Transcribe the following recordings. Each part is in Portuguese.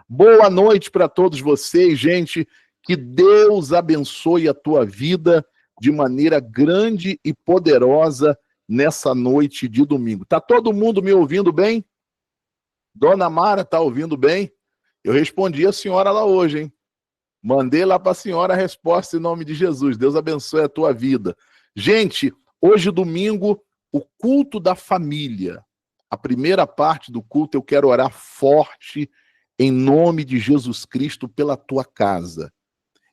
Boa noite para todos vocês, gente. Que Deus abençoe a tua vida de maneira grande e poderosa nessa noite de domingo. Tá todo mundo me ouvindo bem? Dona Mara, tá ouvindo bem? Eu respondi a senhora lá hoje, hein? Mandei lá para a senhora a resposta em nome de Jesus. Deus abençoe a tua vida. Gente, hoje domingo, o culto da família. A primeira parte do culto eu quero orar forte em nome de Jesus Cristo pela tua casa.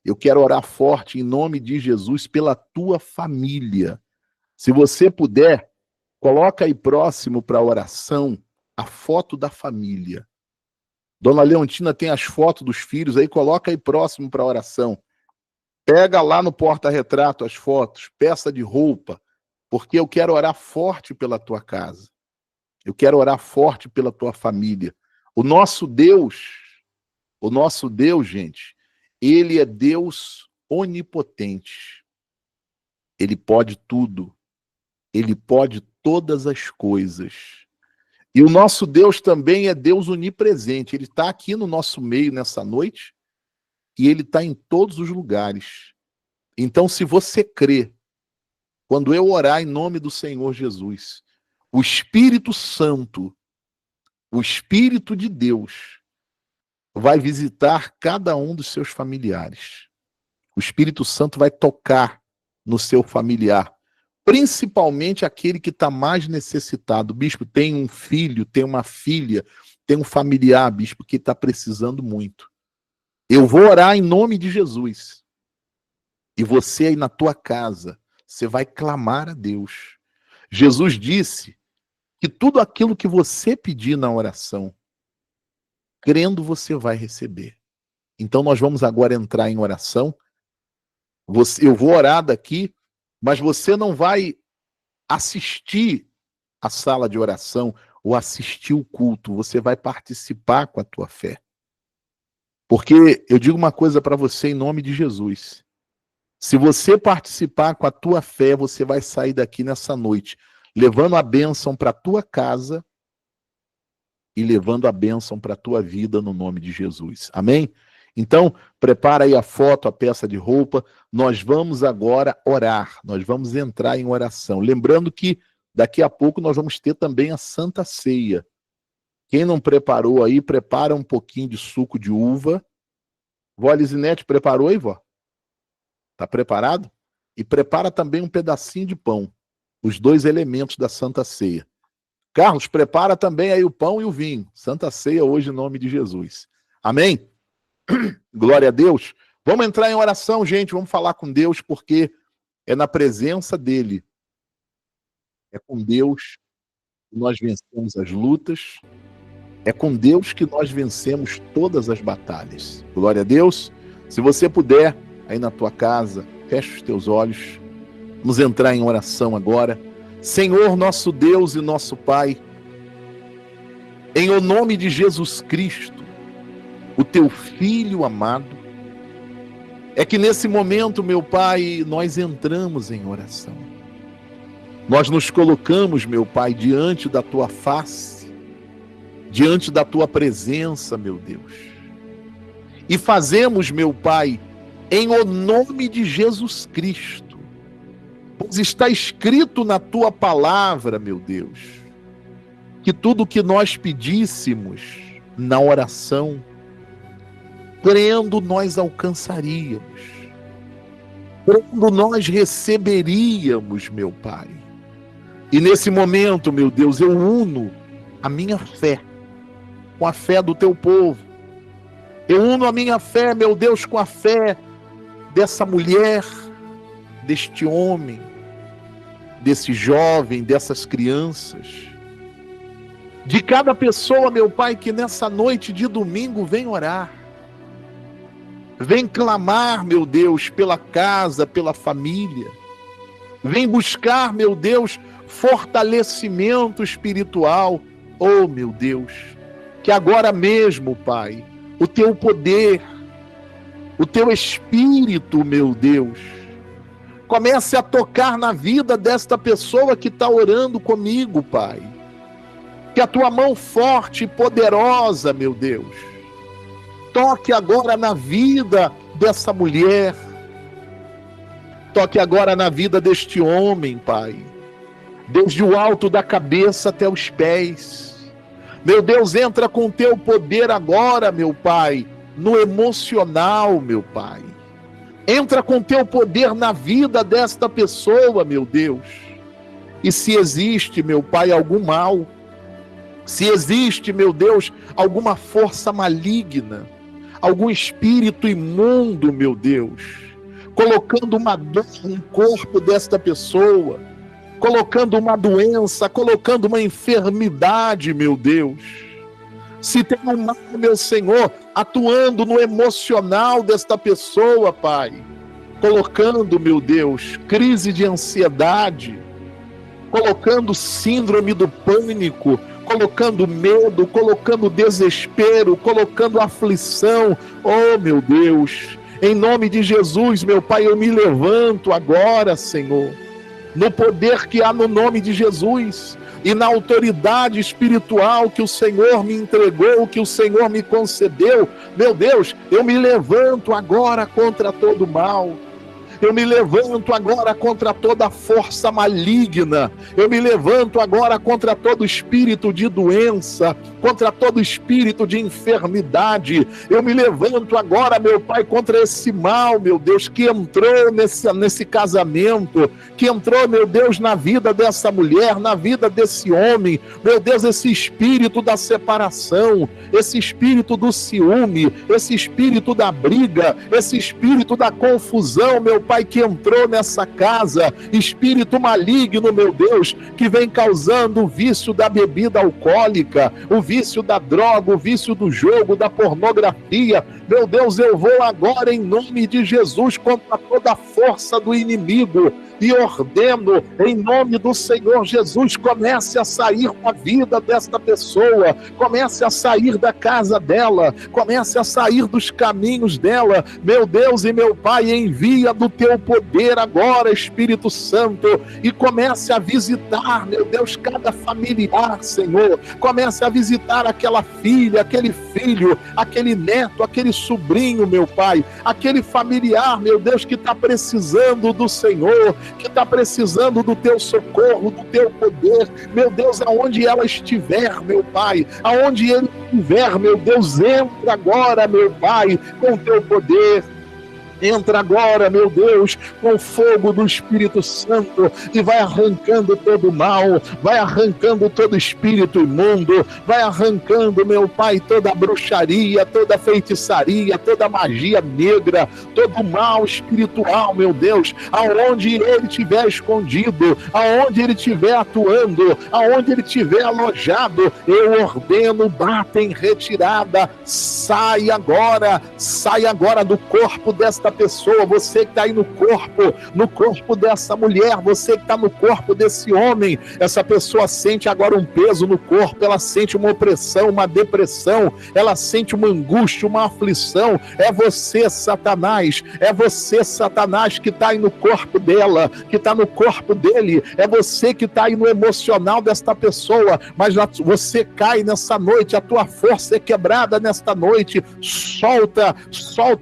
Eu quero orar forte em nome de Jesus pela tua família. Se você puder, coloca aí próximo para a oração a foto da família. Dona Leontina tem as fotos dos filhos, aí coloca aí próximo para a oração. Pega lá no porta-retrato as fotos, peça de roupa, porque eu quero orar forte pela tua casa. Eu quero orar forte pela tua família. O nosso Deus, gente, ele é Deus onipotente. Ele pode tudo. Ele pode todas as coisas. E o nosso Deus também é Deus onipresente. Ele está aqui no nosso meio nessa noite e ele está em todos os lugares. Então, se você crê, quando eu orar em nome do Senhor Jesus, o Espírito Santo, o Espírito de Deus, vai visitar cada um dos seus familiares. O Espírito Santo vai tocar no seu familiar, principalmente aquele que está mais necessitado. Bispo, tem um filho, tem uma filha, tem um familiar, bispo, que está precisando muito. Eu vou orar em nome de Jesus. E você aí na tua casa, você vai clamar a Deus. Jesus disse que tudo aquilo que você pedir na oração, crendo, você vai receber. Então nós vamos agora entrar em oração. Eu vou orar daqui, mas você não vai assistir a sala de oração ou assistir o culto, você vai participar com a tua fé. Porque eu digo uma coisa para você em nome de Jesus. Se você participar com a tua fé, você vai sair daqui nessa noite, levando a bênção para a tua casa e levando a bênção para a tua vida no nome de Jesus. Amém? Então, prepara aí a foto, a peça de roupa. Nós vamos agora orar. Nós vamos entrar em oração. Lembrando que daqui a pouco nós vamos ter também a Santa Ceia. Quem não preparou aí, prepara um pouquinho de suco de uva. Vó Lisinete, preparou aí, vó? Tá preparado? E prepara também um pedacinho de pão. Os dois elementos da Santa Ceia. Carlos, prepara também aí o pão e o vinho. Santa Ceia hoje em nome de Jesus. Amém? Glória a Deus. Vamos entrar em oração, gente. Vamos falar com Deus, porque é na presença dele. É com Deus que nós vencemos as lutas. É com Deus que nós vencemos todas as batalhas. Glória a Deus. Se você puder, aí na tua casa, fecha os teus olhos. Vamos entrar em oração agora. Senhor, nosso Deus e nosso Pai, em o nome de Jesus Cristo, o teu Filho amado, é que nesse momento, meu Pai, nós entramos em oração. Nós nos colocamos, meu Pai, diante da tua face, diante da tua presença, meu Deus. E fazemos, meu Pai, em o nome de Jesus Cristo, pois está escrito na tua palavra, meu Deus, que tudo que nós pedíssemos na oração, crendo nós alcançaríamos, crendo nós receberíamos, meu Pai. E nesse momento, meu Deus, eu uno a minha fé com a fé do teu povo. Eu uno a minha fé, meu Deus, com a fé dessa mulher, deste homem, desse jovem, dessas crianças, de cada pessoa, meu Pai, que nessa noite de domingo vem orar. Vem clamar, meu Deus, pela casa, pela família. Vem buscar, meu Deus, fortalecimento espiritual. Oh, meu Deus, que agora mesmo, Pai, o teu poder, o teu Espírito, meu Deus, comece a tocar na vida desta pessoa que está orando comigo, Pai. Que a tua mão forte e poderosa, meu Deus, Toque agora na vida dessa mulher. Toque agora na vida deste homem, Pai. Desde o alto da cabeça até os pés. Meu Deus, entra com o teu poder agora, meu Pai, no emocional, meu Pai. Entra com o teu poder na vida desta pessoa, meu Deus. E se existe, meu Pai, algum mal, se existe, meu Deus, alguma força maligna, algum espírito imundo, meu Deus, colocando uma dor no corpo desta pessoa, colocando uma doença, colocando uma enfermidade, meu Deus. Se tem um mal, meu Senhor, atuando no emocional desta pessoa, Pai, colocando, meu Deus, crise de ansiedade, colocando síndrome do pânico, colocando medo, colocando desespero, colocando aflição. Oh, meu Deus, em nome de Jesus, meu Pai, eu me levanto agora, Senhor, no poder que há no nome de Jesus e na autoridade espiritual que o Senhor me entregou, que o Senhor me concedeu. Meu Deus, eu me levanto agora contra todo mal. Eu me levanto agora contra toda força maligna. Eu me levanto agora contra todo espírito de doença, contra todo espírito de enfermidade. Eu me levanto agora, meu Pai, contra esse mal, meu Deus, que entrou nesse casamento, que entrou, meu Deus, na vida dessa mulher, na vida desse homem. Meu Deus, esse espírito da separação, esse espírito do ciúme, esse espírito da briga, esse espírito da confusão, meu Pai, que entrou nessa casa, espírito maligno, meu Deus, que vem causando o vício da bebida alcoólica, o vício da droga, o vício do jogo, da pornografia. Meu Deus, eu vou agora em nome de Jesus contra toda a força do inimigo e ordeno em nome do Senhor Jesus, comece a sair da vida desta pessoa, comece a sair da casa dela, comece a sair dos caminhos dela. Meu Deus e meu Pai, envia do teu poder agora, Espírito Santo, e comece a visitar, meu Deus, cada familiar, Senhor. Comece a visitar aquela filha, aquele filho, aquele neto, aquele sobrinho, meu Pai, aquele familiar, meu Deus, que está precisando do Senhor, que está precisando do teu socorro, do teu poder. Meu Deus, aonde ela estiver, meu Pai, aonde ele estiver, meu Deus, entra agora, meu Pai, com o teu poder. Entra agora, meu Deus, com o fogo do Espírito Santo e vai arrancando todo o mal, vai arrancando todo espírito imundo, vai arrancando, meu Pai, toda a bruxaria, toda a feitiçaria, toda a magia negra, todo o mal espiritual, meu Deus, aonde ele estiver escondido, aonde ele estiver atuando, aonde ele estiver alojado, eu ordeno, bata em retirada, sai agora do corpo desta pessoa, você que está aí no corpo dessa mulher, você que está no corpo desse homem. Essa pessoa sente agora um peso no corpo, ela sente uma opressão, uma depressão, ela sente uma angústia, uma aflição. É você, Satanás, que está aí no corpo dela, que está no corpo dele, é você que está aí no emocional desta pessoa, mas você cai nessa noite, a tua força é quebrada nesta noite. Solta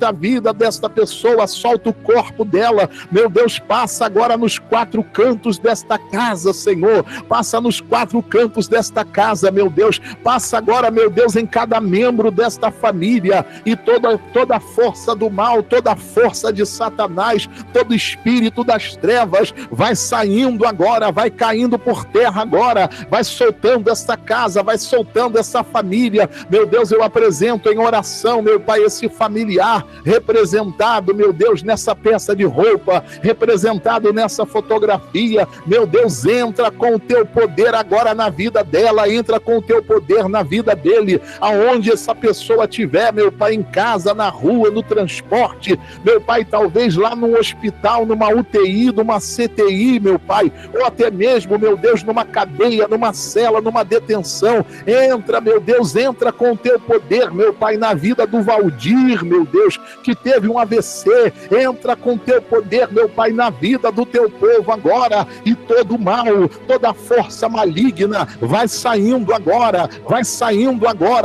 a vida desta pessoa, solta o corpo dela, meu Deus, passa agora nos 4 cantos desta casa, Senhor, passa nos 4 cantos desta casa, meu Deus, passa agora, meu Deus, em cada membro desta família, e toda a força do mal, toda a força de Satanás, todo espírito das trevas, vai saindo agora, vai caindo por terra agora, vai soltando esta casa, vai soltando essa família. Meu Deus, eu apresento em oração, meu Pai, esse familiar representado, meu Deus, nessa peça de roupa, representado nessa fotografia. Meu Deus, entra com o teu poder agora na vida dela, entra com o teu poder na vida dele, aonde essa pessoa estiver, meu Pai, em casa, na rua, no transporte, meu Pai, talvez lá num hospital, numa UTI, numa CTI, meu Pai, ou até mesmo, meu Deus, numa cadeia, numa cela, numa detenção. Entra, meu Deus, entra com o teu poder, meu Pai, na vida do Valdir, meu Deus, que teve um AVC fortalecer. Entra com teu poder, meu Pai, na vida do teu povo agora, e todo mal, toda força maligna vai saindo agora,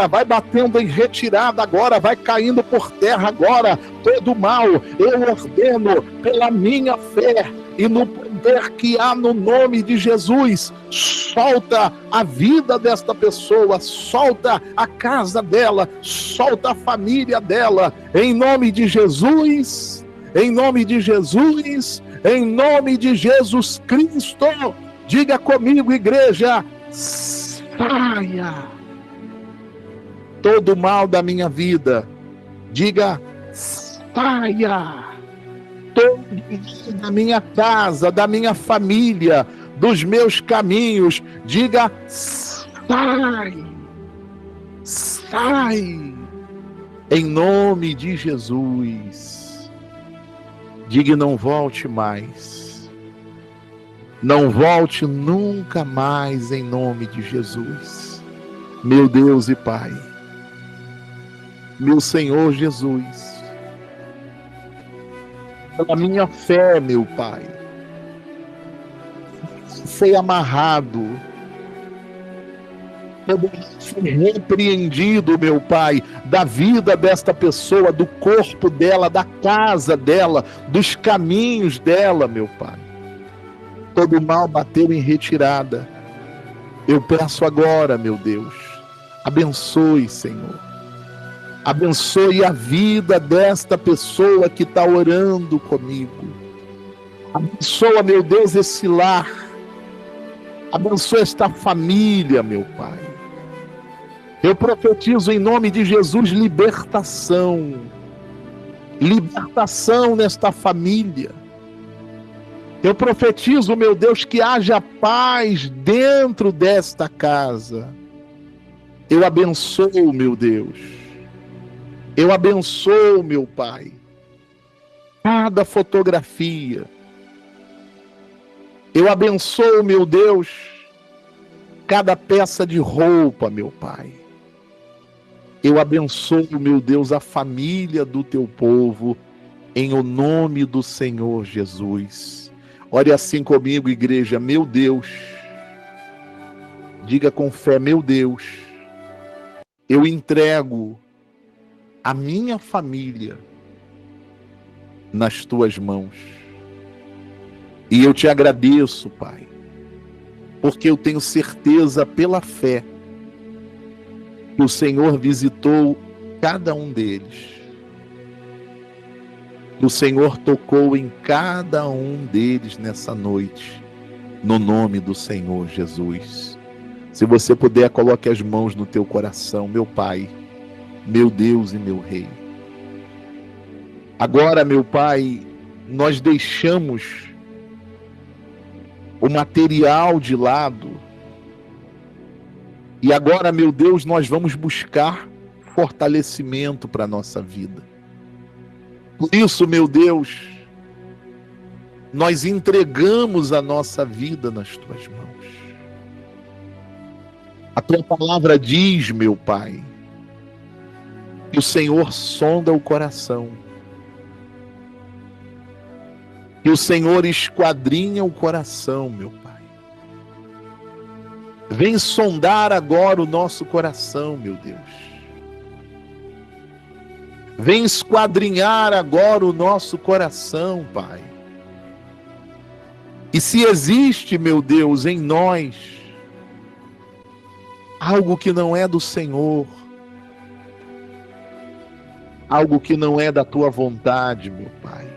vai batendo em retirada agora, vai caindo por terra agora. Todo mal, eu ordeno pela minha fé e no poder que há no nome de Jesus, solta a vida desta pessoa, solta a casa dela, solta a família dela, em nome de Jesus, em nome de Jesus, em nome de Jesus Cristo. Diga comigo, igreja: saia todo mal da minha vida. Diga: saia todo mal da minha casa, da minha família, dos meus caminhos. Diga: sai, sai, em nome de Jesus. Diga: não volte mais, não volte nunca mais, em nome de Jesus. Meu Deus e Pai, meu Senhor Jesus, pela minha fé, meu Pai, foi amarrado, foi repreendido, meu Pai, da vida desta pessoa, do corpo dela, da casa dela, dos caminhos dela, meu Pai. Todo mal bateu em retirada. Eu peço agora, meu Deus, abençoe, Senhor. Abençoe a vida desta pessoa que está orando comigo. Abençoa, meu Deus, esse lar. Abençoa esta família, meu Pai. Eu profetizo em nome de Jesus libertação. Libertação nesta família. Eu profetizo, meu Deus, que haja paz dentro desta casa. Eu abençoo, meu Deus. Eu abençoo, meu Pai, cada fotografia. Eu abençoo, meu Deus, cada peça de roupa, meu Pai. Eu abençoo, meu Deus, a família do teu povo, em o nome do Senhor Jesus. Ore assim comigo, igreja: meu Deus. Diga com fé: meu Deus, eu entrego a minha família nas tuas mãos. E eu te agradeço, Pai, porque eu tenho certeza pela fé que o Senhor visitou cada um deles. Que o Senhor tocou em cada um deles nessa noite, no nome do Senhor Jesus. Se você puder, coloque as mãos no teu coração, meu Pai, meu Deus e meu Rei. Agora, meu Pai, nós deixamos o material de lado e agora, meu Deus, nós vamos buscar fortalecimento para a nossa vida. Por isso, meu Deus, nós entregamos a nossa vida nas tuas mãos. A tua palavra diz, meu Pai, que o Senhor sonda o coração, que o Senhor esquadrinha o coração, meu Pai. Vem sondar agora o nosso coração, meu Deus. Vem esquadrinhar agora o nosso coração, Pai. E se existe, meu Deus, em nós algo que não é do Senhor, algo que não é da tua vontade, meu Pai,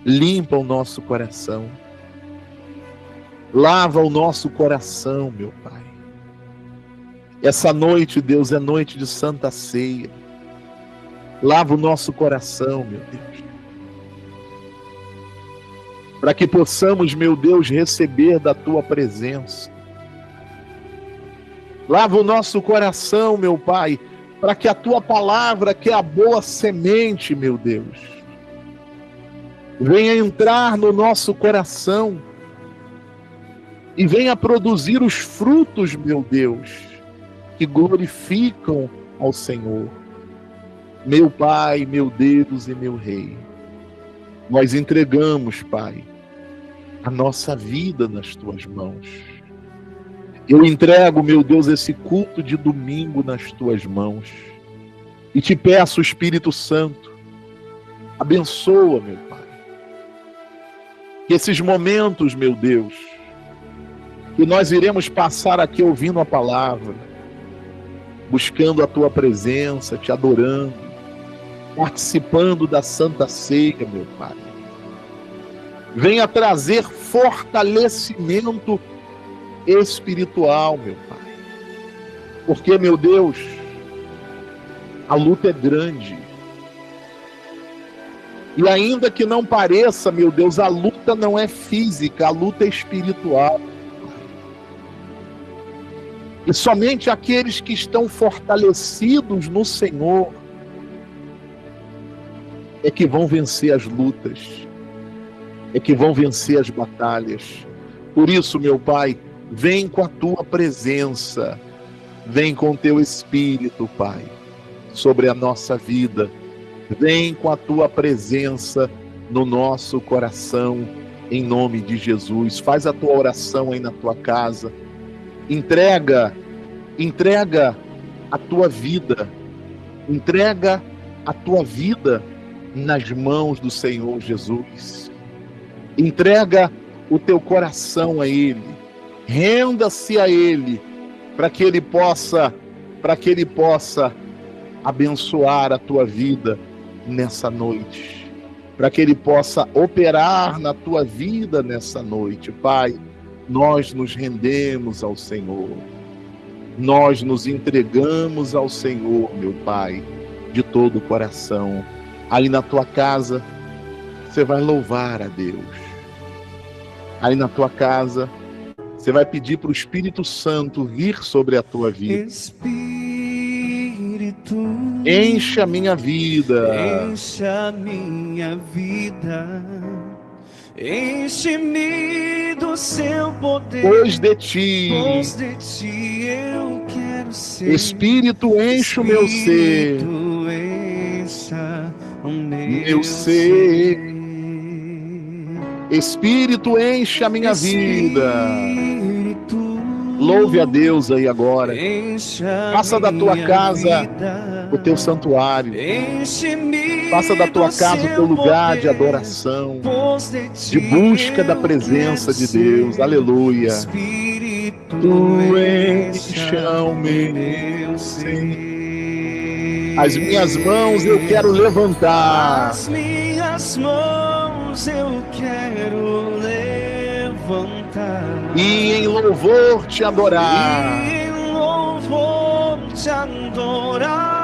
limpa o nosso coração, lava o nosso coração, meu Pai. Essa noite, Deus, é noite de Santa Ceia. Lava o nosso coração, meu Deus, para que possamos, meu Deus, receber da tua presença. Lava o nosso coração, meu Pai, para que a tua palavra, que é a boa semente, meu Deus, venha entrar no nosso coração e venha produzir os frutos, meu Deus, que glorificam ao Senhor. Meu Pai, meu Deus e meu Rei, nós entregamos, Pai, a nossa vida nas tuas mãos. Eu entrego, meu Deus, esse culto de domingo nas tuas mãos. E te peço, Espírito Santo, abençoa, meu Pai. Que esses momentos, meu Deus, que nós iremos passar aqui ouvindo a palavra, buscando a tua presença, te adorando, participando da Santa Ceia, meu Pai, venha trazer fortalecimento espiritual, meu Pai. Porque, meu Deus, a luta é grande. E ainda que não pareça, meu Deus, a luta não é física, a luta é espiritual. E somente aqueles que estão fortalecidos no Senhor é que vão vencer as lutas, é que vão vencer as batalhas. Por isso, meu Pai, vem com a tua presença, vem com o teu Espírito, Pai, sobre a nossa vida. Vem com a tua presença no nosso coração, em nome de Jesus. Faz a tua oração aí na tua casa. Entrega a tua vida. Entrega a tua vida nas mãos do Senhor Jesus. Entrega o teu coração a Ele. Renda-se a Ele, para que Ele possa abençoar a tua vida nessa noite, para que Ele possa operar na tua vida nessa noite. Pai, nós nos rendemos ao Senhor, nós nos entregamos ao Senhor, meu Pai, de todo o coração. Aí na tua casa, você vai louvar a Deus. Aí na tua casa, você vai pedir para o Espírito Santo vir sobre a tua vida. Enche a minha vida. Enche a minha vida. Enche-me do seu poder. Pois de ti eu quero ser. Espírito, enche o meu ser. Encha o meu ser. Espírito, enche a minha vida. Louve a Deus aí agora. Faça da tua casa o teu santuário. Faça da tua casa o teu lugar de adoração, de busca da presença de Deus. Aleluia. Tu encha o meu ser. As minhas mãos eu quero levantar. As minhas mãos eu quero levantar. E em louvor te adorar. E em louvor te adorar.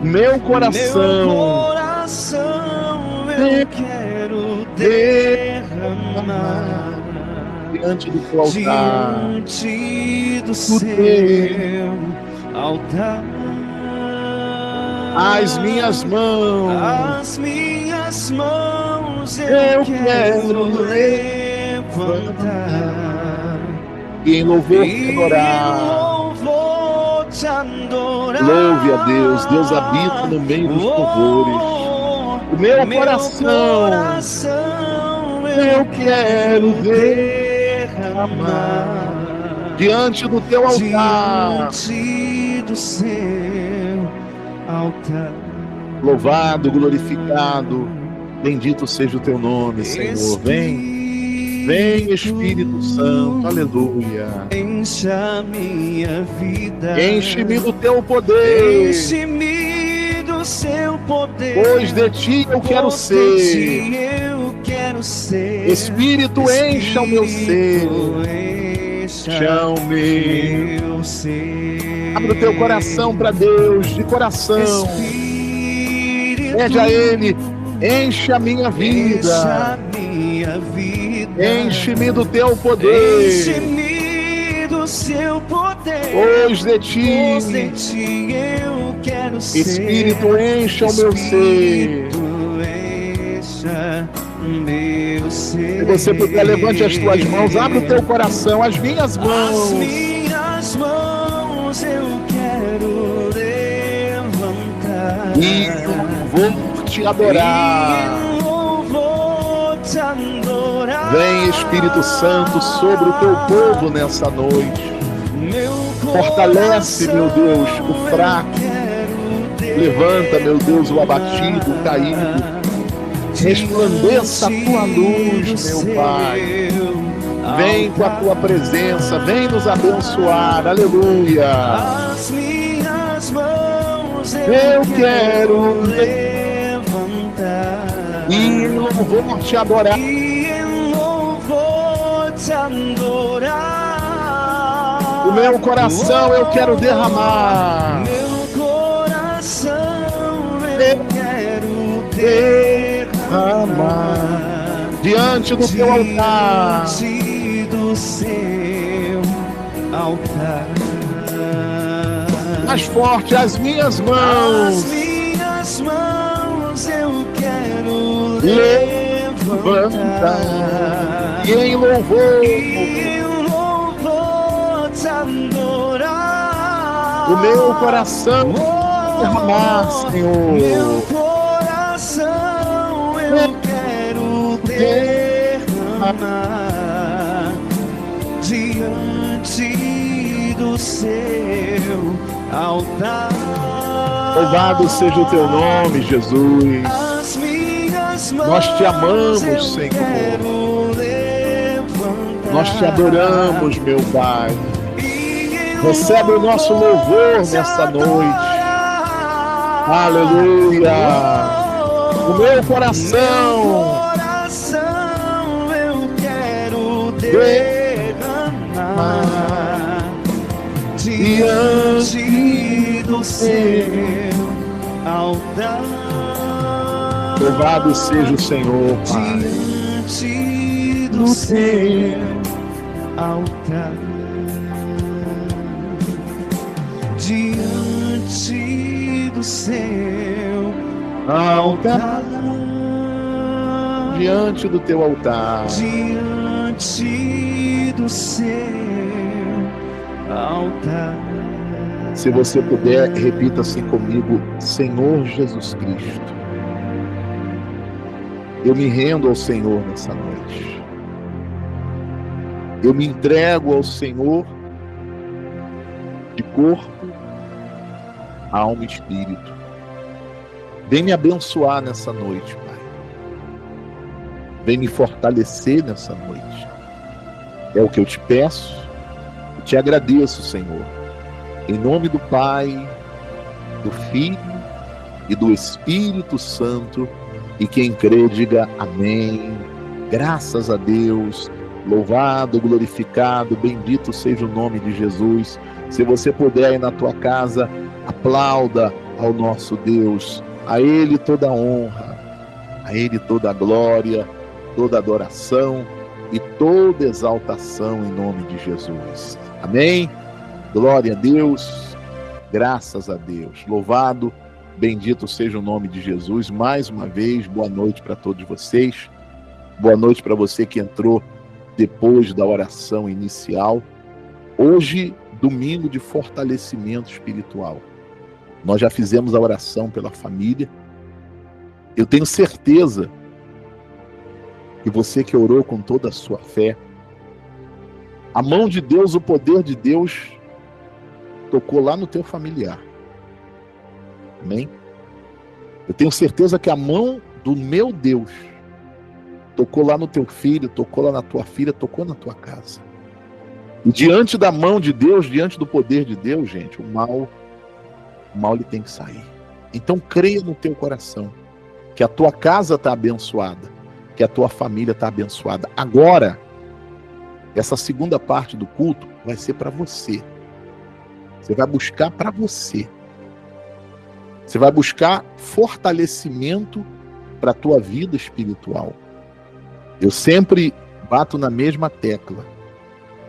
Meu coração eu quero derramar diante do teu altar. Diante do seu altar. As minhas mãos eu quero levantar. E em louvor te adorar. Louve a Deus. Deus habita no meio dos louvores. O meu coração eu quero derramar diante do teu altar. Diante do seu altar. Louvado, glorificado, bendito seja o teu nome, Senhor. Vem Espírito Santo, aleluia. Enche a minha vida. Enche-me do teu poder. Enche-me do seu poder. Pois de ti eu quero ser. Espírito, encha o meu ser. Encha o meu ser. Abre o teu coração para Deus, de coração. Pede a Ele, enche a minha vida. Enche-me do teu poder. Enche-me do seu poder. Pois de ti eu quero ser. Espírito, encha o meu ser. Encha o meu ser. Se você puder, levante as tuas mãos, abre o teu coração, as minhas mãos. As minhas mãos eu quero ler. E vou te adorar. Vem, Espírito Santo, sobre o teu povo nessa noite. Fortalece, meu Deus, o fraco. Levanta, meu Deus, o abatido, o caído. Resplandeça a tua luz, meu Pai. Vem com a tua presença, vem nos abençoar. Aleluia. As minhas mãos Eu quero levantar e em louvor te adorar. e em louvor te adorar. O meu coração eu quero derramar. Meu coração eu quero derramar Diante do teu altar. diante do seu altar. Mais forte, as minhas As mãos. minhas mãos eu quero Levantar. levantar E em louvor. e em louvor te adorar. O meu coração derramar, Senhor. Meu coração eu quero derramar diante do seu altar. Louvado seja o teu nome, Jesus. As minhas mãos Nós te amamos, eu Senhor. quero levantar. Nós te adoramos, meu Pai. E em Recebe o nosso louvor nessa noite. Aleluia. O meu coração eu quero derramar diante do seu altar. Louvado seja o Senhor, Pai. Diante do seu altar. Diante do seu altar. Diante do teu altar. Diante do seu altar. Se você puder, repita assim comigo: Senhor Jesus Cristo, eu me rendo ao Senhor nessa noite. Eu me entrego ao Senhor de corpo, alma e espírito. Vem me abençoar nessa noite, Pai. Vem me fortalecer nessa noite. É o que eu te peço e te agradeço, Senhor. Em nome do Pai, do Filho e do Espírito Santo. E quem crê, diga amém. Graças a Deus. Louvado, glorificado, bendito seja o nome de Jesus. Se você puder ir na tua casa, aplauda ao nosso Deus. A Ele toda a honra, a Ele toda a glória, toda a adoração e toda exaltação em nome de Jesus. Amém? Glória a Deus, graças a Deus. Louvado, bendito seja o nome de Jesus. Mais uma vez, boa noite para todos vocês. Boa noite para você que entrou depois da oração inicial. Hoje, domingo de fortalecimento espiritual. Nós já fizemos a oração pela família. Eu tenho certeza que você que orou com toda a sua fé, a mão de Deus, o poder de Deus tocou lá no teu familiar. Amém? Eu tenho certeza que a mão do meu Deus tocou lá no teu filho, tocou lá na tua filha, tocou na tua casa. E diante da mão de Deus, diante do poder de Deus, gente, o mal ele tem que sair. Então creia no teu coração que a tua casa está abençoada, que a tua família está abençoada. Agora, essa segunda parte do culto vai ser para você. Você vai buscar para você. Você vai buscar fortalecimento para a tua vida espiritual. Eu sempre bato na mesma tecla.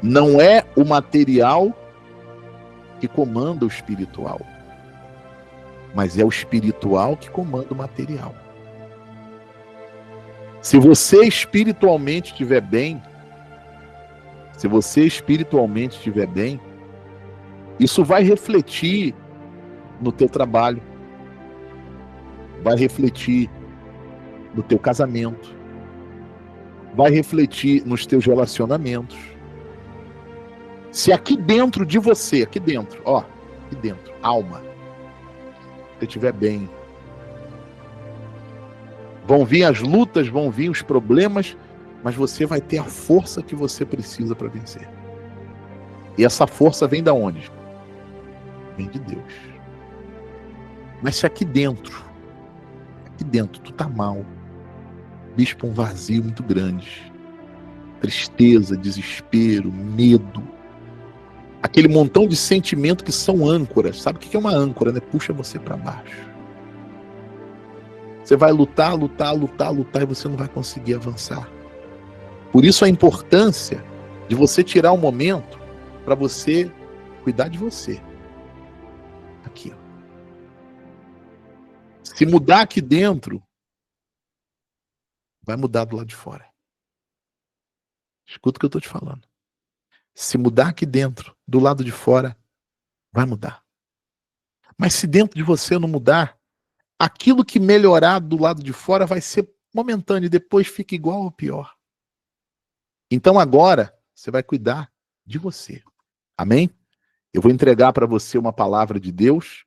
Não é o material que comanda o espiritual, mas é o espiritual que comanda o material. Se você espiritualmente estiver bem, isso vai refletir no teu trabalho. vai refletir no teu casamento, vai refletir nos teus relacionamentos. Se aqui dentro de você, aqui dentro, alma, você estiver bem, vão vir as lutas, vão vir os problemas, mas você vai ter a força que você precisa para vencer. E essa força vem da onde? Vem de Deus. Mas se aqui dentro tu tá mal, bispo, um vazio muito grande, tristeza, desespero, medo, aquele montão de sentimento que são âncoras. Sabe o que é uma âncora, né? Puxa você para baixo. Você vai lutar e você não vai conseguir avançar. Por isso a importância de você tirar um momento para você cuidar de você. Aqui, ó. Se mudar aqui dentro, vai mudar do lado de fora. Escuta o que eu estou te falando. Se mudar aqui dentro, do lado de fora, vai mudar. Mas se dentro de você não mudar, aquilo que melhorar do lado de fora vai ser momentâneo e depois fica igual ou pior. Então agora, você vai cuidar de você. Amém? Eu vou entregar para você uma palavra de Deus.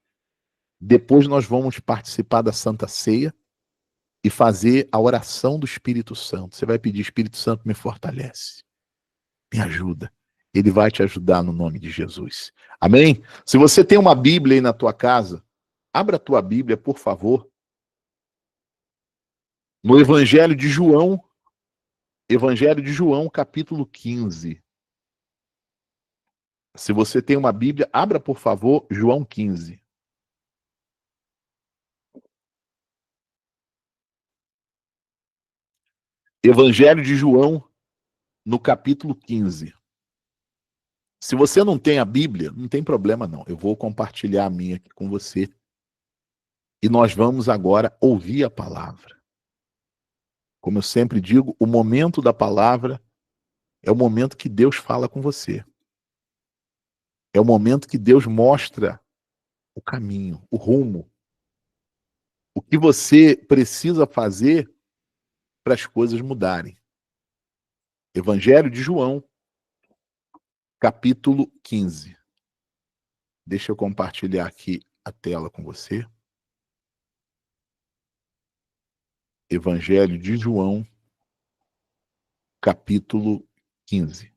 Depois nós vamos participar da Santa Ceia e fazer a oração do Espírito Santo. Você vai pedir: Espírito Santo, me fortalece, me ajuda. Ele vai te ajudar no nome de Jesus. Amém? Se você tem uma Bíblia aí na tua casa, abra a tua Bíblia, por favor. No Evangelho de João, capítulo 15. Se você tem uma Bíblia, abra, por favor, João 15. Evangelho de João, no capítulo 15. Se você não tem a Bíblia, não tem problema não. Eu vou compartilhar a minha aqui com você. E nós vamos agora ouvir a palavra. Como eu sempre digo, o momento da palavra é o momento que Deus fala com você. É o momento que Deus mostra o caminho, o rumo. O que você precisa fazer para as coisas mudarem. Evangelho de João, capítulo 15. Deixa eu compartilhar aqui a tela com você. Evangelho de João, capítulo 15.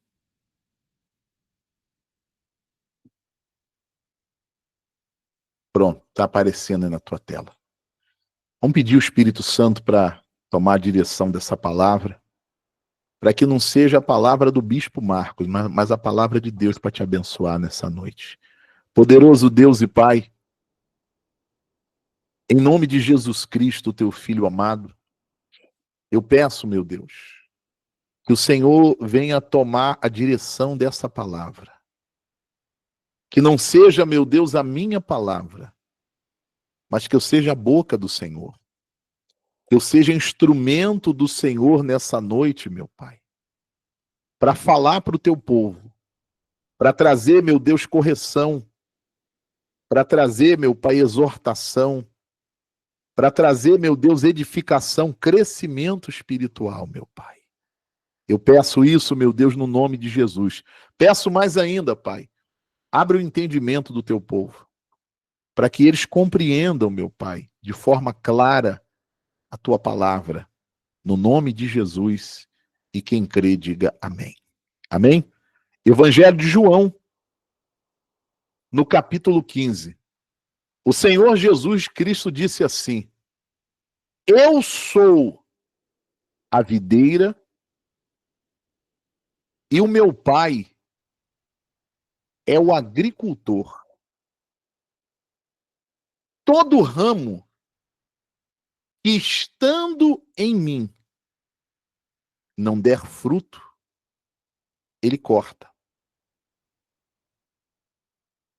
Pronto, está aparecendo aí na tua tela. Vamos pedir o Espírito Santo para tomar a direção dessa palavra, para que não seja a palavra do Bispo Marcos, mas a palavra de Deus para te abençoar nessa noite. Poderoso Deus e Pai, em nome de Jesus Cristo, teu Filho amado, eu peço, meu Deus, que o Senhor venha tomar a direção dessa palavra. Que não seja, meu Deus, a minha palavra, mas que eu seja a boca do Senhor. Que eu seja instrumento do Senhor nessa noite, meu Pai, para falar para o teu povo, para trazer, meu Deus, correção, para trazer, meu Pai, exortação, para trazer, meu Deus, edificação, crescimento espiritual, meu Pai. Eu peço isso, meu Deus, no nome de Jesus. Peço mais ainda, Pai, abre o entendimento do teu povo, para que eles compreendam, meu Pai, de forma clara a tua palavra, no nome de Jesus, e quem crê diga amém. Amém? Evangelho de João, no capítulo 15. O Senhor Jesus Cristo disse assim: eu sou a videira e o meu Pai é o agricultor. Todo ramo que estando em mim não der fruto, ele corta.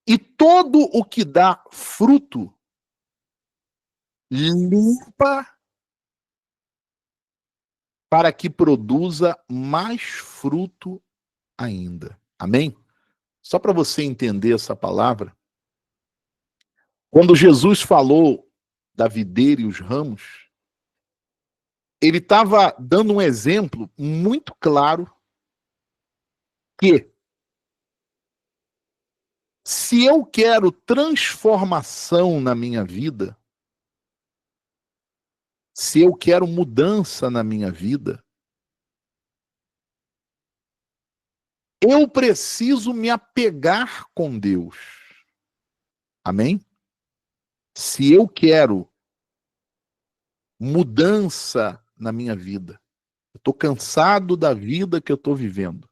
E todo o que dá fruto, limpa para que produza mais fruto ainda. Amém? Só para você entender essa palavra, quando Jesus falou da videira e os ramos, ele estava dando um exemplo muito claro que se eu quero transformação na minha vida, se eu quero mudança na minha vida, eu preciso me apegar com Deus. Amém? Se eu quero mudança na minha vida, eu estou cansado da vida que eu estou vivendo.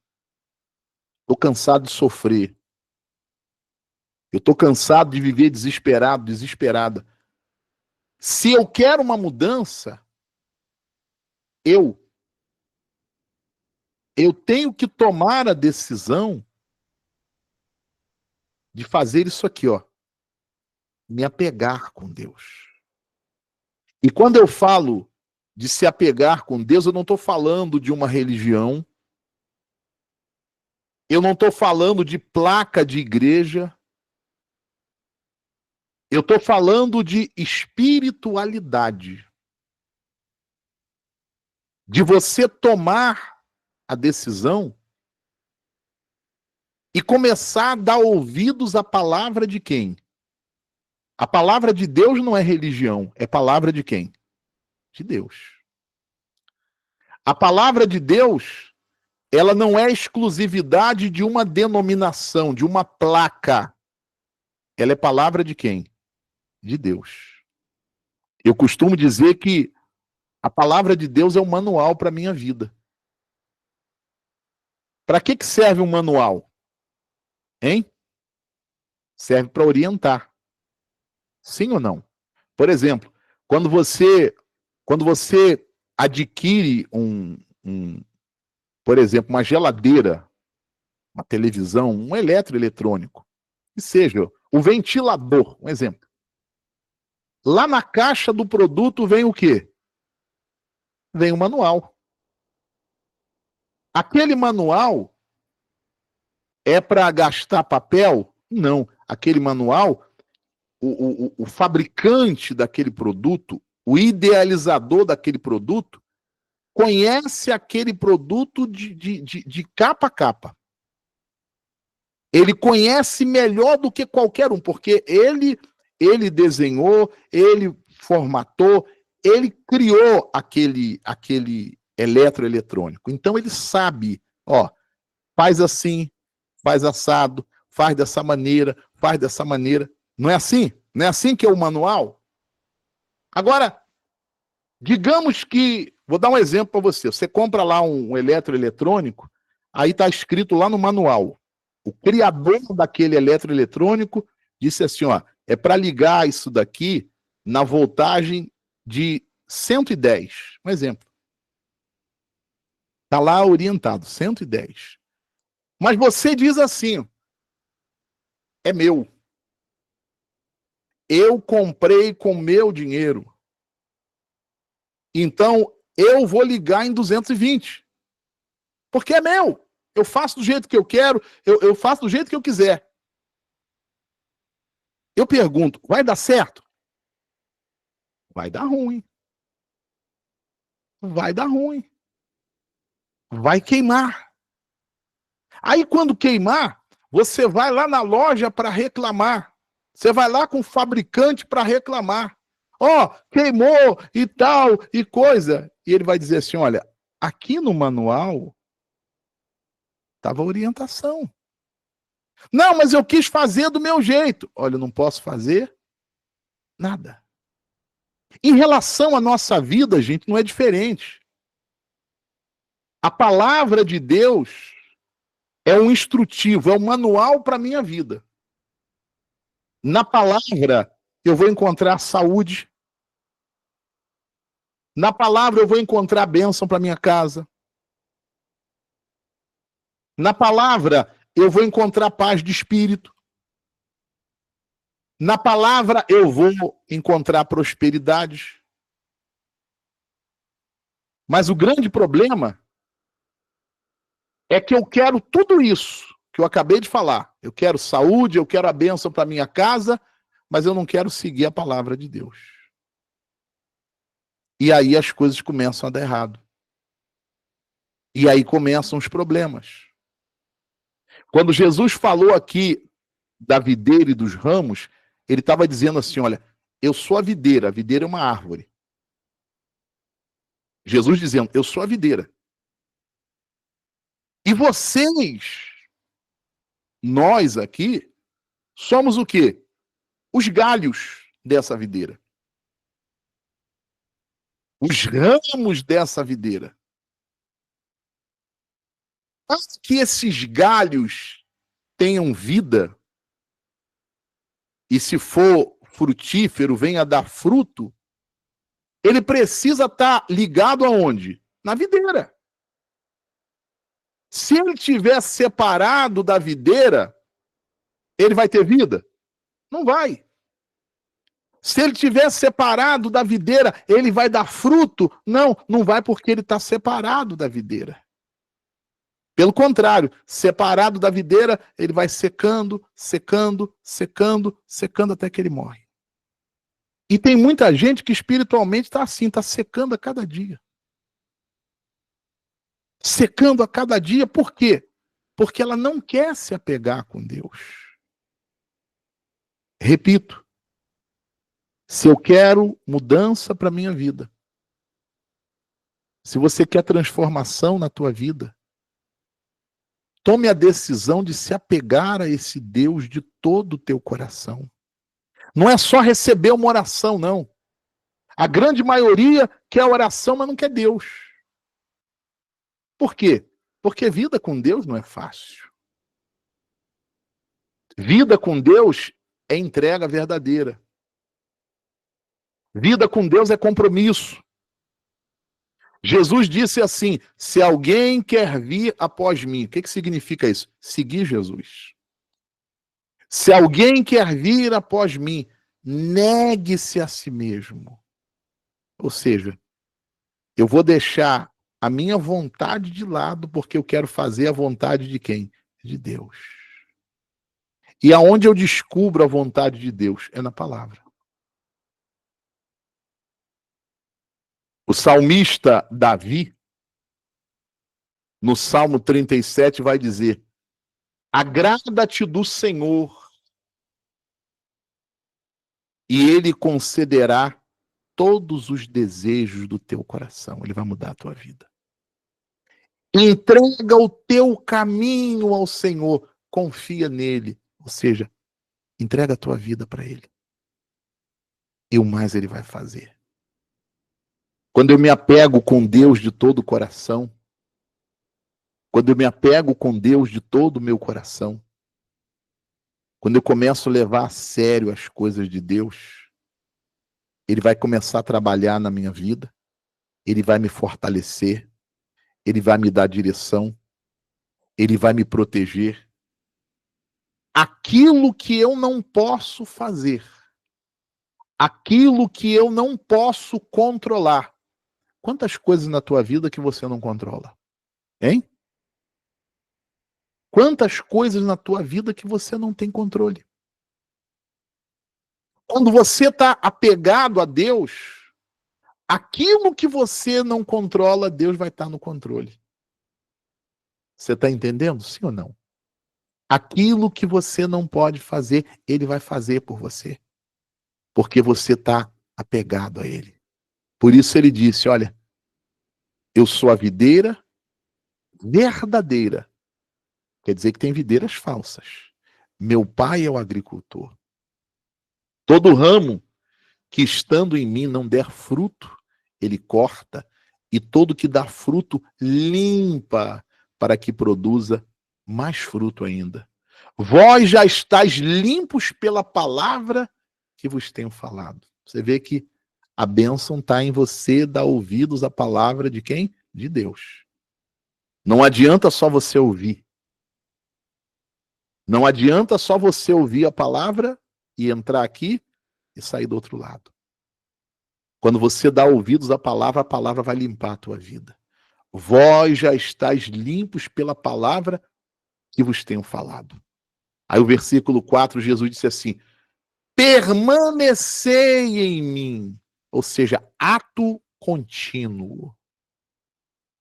Estou cansado de sofrer. Eu estou cansado de viver desesperado, desesperada. Se eu quero uma mudança, eu tenho que tomar a decisão de fazer isso aqui, ó. Me apegar com Deus. E quando eu falo de se apegar com Deus, eu não estou falando de uma religião, eu não estou falando de placa de igreja, eu estou falando de espiritualidade. De você tomar a decisão e começar a dar ouvidos à palavra de quem? A palavra de Deus não é religião, é palavra de quem? De Deus. A palavra de Deus, ela não é exclusividade de uma denominação, de uma placa. Ela é palavra de quem? De Deus. Eu costumo dizer que a palavra de Deus é um manual para a minha vida. Para que serve um manual? Hein? Serve para orientar. Sim ou não? Por exemplo, quando você adquire por exemplo, uma geladeira, uma televisão, um eletroeletrônico, que seja o ventilador, um exemplo. Lá na caixa do produto vem o quê? Vem o manual. Aquele manual é para gastar papel? Não. Aquele manual, o fabricante daquele produto, o idealizador daquele produto, conhece aquele produto de capa a capa. Ele conhece melhor do que qualquer um, porque ele desenhou, ele formatou, ele criou aquele eletroeletrônico. Então ele sabe, ó, faz assim, faz assado, faz dessa maneira, faz dessa maneira. Não é assim? Não é assim que é o manual? Agora, digamos que, vou dar um exemplo para você. Você compra lá um eletroeletrônico, aí está escrito lá no manual. O criador daquele eletroeletrônico disse assim, ó, é para ligar isso daqui na voltagem de 110. Um exemplo. Está lá orientado, 110. Mas você diz assim, é meu. Eu comprei com meu dinheiro. Então, eu vou ligar em 220. Porque é meu. Eu faço do jeito que eu quero, eu faço do jeito que eu quiser. Eu pergunto, vai dar certo? Vai dar ruim. Vai dar ruim. Vai queimar. Aí, quando queimar, você vai lá na loja para reclamar. Você vai lá com o fabricante para reclamar. Ó, queimou e tal, e coisa. E ele vai dizer assim, olha, aqui no manual estava a orientação. Não, mas eu quis fazer do meu jeito. Olha, eu não posso fazer nada. Em relação à nossa vida, gente, não é diferente. A palavra de Deus é um instrutivo, é um manual para a minha vida. Na palavra, eu vou encontrar saúde. Na palavra, eu vou encontrar bênção para minha casa. Na palavra, eu vou encontrar paz de espírito. Na palavra, eu vou encontrar prosperidade. Mas o grande problema é que eu quero tudo isso que eu acabei de falar. Eu quero saúde, eu quero a bênção para minha casa, mas eu não quero seguir a palavra de Deus. E aí as coisas começam a dar errado. E aí começam os problemas. Quando Jesus falou aqui da videira e dos ramos, ele estava dizendo assim, olha, eu sou a videira é uma árvore. Jesus dizendo, eu sou a videira. E vocês, nós aqui, somos o quê? Os galhos dessa videira. Os ramos dessa videira. Para que esses galhos tenham vida, e se for frutífero, venha dar fruto, ele precisa estar ligado aonde? Na videira. Se ele estiver separado da videira, ele vai ter vida? Não vai. Se ele estiver separado da videira, ele vai dar fruto? Não, não vai, porque ele está separado da videira. Pelo contrário, separado da videira, ele vai secando, secando, secando, secando até que ele morre. E tem muita gente que espiritualmente está assim, está secando a cada dia. Secando a cada dia, por quê? Porque ela não quer se apegar com Deus. Repito, se eu quero mudança para a minha vida, se você quer transformação na tua vida, tome a decisão de se apegar a esse Deus de todo o teu coração. Não é só receber uma oração, não. A grande maioria quer oração, mas não quer Deus. Por quê? Porque vida com Deus não é fácil. Vida com Deus é entrega verdadeira. Vida com Deus é compromisso. Jesus disse assim, se alguém quer vir após mim, o que significa isso? Seguir Jesus. Se alguém quer vir após mim, negue-se a si mesmo. Ou seja, eu vou deixar a minha vontade de lado porque eu quero fazer a vontade de quem? De Deus. E aonde eu descubro a vontade de Deus? É na palavra. O salmista Davi, no Salmo 37, vai dizer, agrada-te do Senhor e Ele concederá todos os desejos do teu coração. Ele vai mudar a tua vida. Entrega o teu caminho ao Senhor, confia nele. Ou seja, entrega a tua vida para Ele. E o mais Ele vai fazer. Quando eu me apego com Deus de todo o coração, quando eu me apego com Deus de todo o meu coração, quando eu começo a levar a sério as coisas de Deus, Ele vai começar a trabalhar na minha vida, Ele vai me fortalecer, Ele vai me dar direção, Ele vai me proteger. Aquilo que eu não posso fazer, aquilo que eu não posso controlar. Quantas coisas na tua vida que você não controla? Hein? Quantas coisas na tua vida que você não tem controle? Quando você está apegado a Deus, aquilo que você não controla, Deus vai estar no controle. Você está entendendo? Sim ou não? Aquilo que você não pode fazer, Ele vai fazer por você. Porque você está apegado a Ele. Por isso Ele disse, olha, eu sou a videira verdadeira. Quer dizer que tem videiras falsas. Meu Pai é o agricultor. Todo ramo que estando em mim não der fruto, Ele corta, e todo que dá fruto, limpa, para que produza mais fruto ainda. Vós já estáis limpos pela palavra que vos tenho falado. Você vê que a bênção está em você dar ouvidos à palavra de quem? De Deus. Não adianta só você ouvir. Não adianta só você ouvir a palavra e entrar aqui e sair do outro lado. Quando você dá ouvidos à palavra, a palavra vai limpar a tua vida. Vós já estáis limpos pela palavra que vos tenho falado. Aí o versículo 4, Jesus disse assim, permanecei em mim. Ou seja, ato contínuo.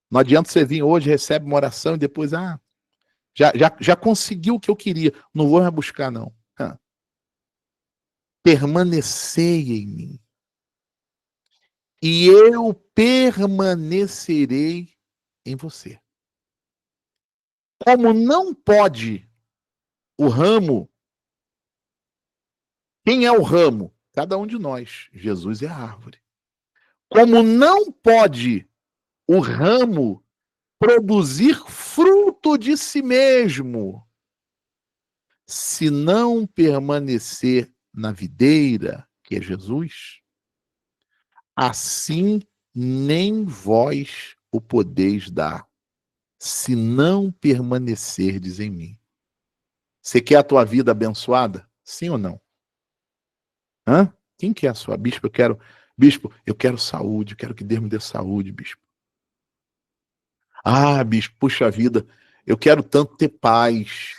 Não adianta você vir hoje, recebe uma oração e depois, já conseguiu o que eu queria, não vou mais buscar, não. Permanecei em mim, e eu permanecerei em você. Como não pode o ramo, quem é o ramo? Cada um de nós. Jesus é a árvore. Como não pode o ramo produzir fruto de si mesmo, se não permanecer na videira, que é Jesus, assim nem vós o podeis dar, se não permanecerdes em mim. Você quer a tua vida abençoada? Sim ou não? Hã? Quem quer a sua? Bispo, eu quero saúde, quero que Deus me dê saúde, bispo. Bispo, puxa vida, eu quero tanto ter paz.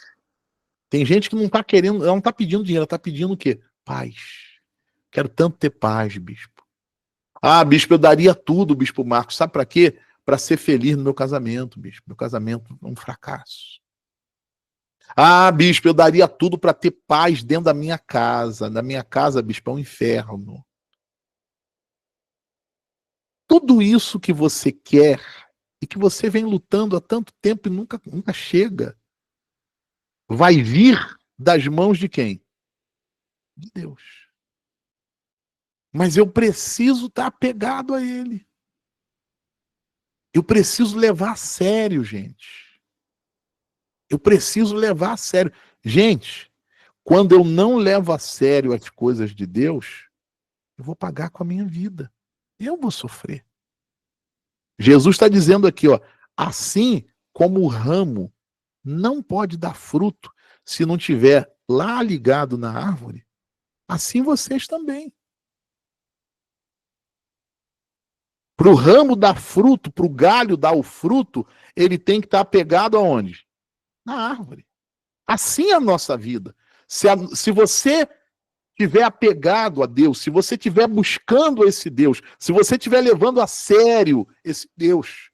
Tem gente que não está querendo, ela não está pedindo dinheiro, ela está pedindo o quê? Paz. Quero tanto ter paz, bispo. Bispo, eu daria tudo, bispo Marcos. Sabe para quê? Para ser feliz no meu casamento, bispo. Meu casamento é um fracasso. Bispo, eu daria tudo para ter paz dentro da minha casa. Na minha casa, bispo, é um inferno. Tudo isso que você quer e que você vem lutando há tanto tempo e nunca chega, vai vir das mãos de quem? De Deus. Mas eu preciso estar apegado a Ele. Eu preciso levar a sério, gente. Eu preciso levar a sério. Gente, quando eu não levo a sério as coisas de Deus, eu vou pagar com a minha vida. Eu vou sofrer. Jesus está dizendo aqui, assim como o ramo não pode dar fruto se não tiver lá ligado na árvore, assim vocês também. Para o ramo dar fruto, para o galho dar o fruto, ele tem que estar apegado aonde? Na árvore. Assim é a nossa vida. Se você estiver apegado a Deus, se você estiver buscando esse Deus, se você estiver levando a sério esse Deus,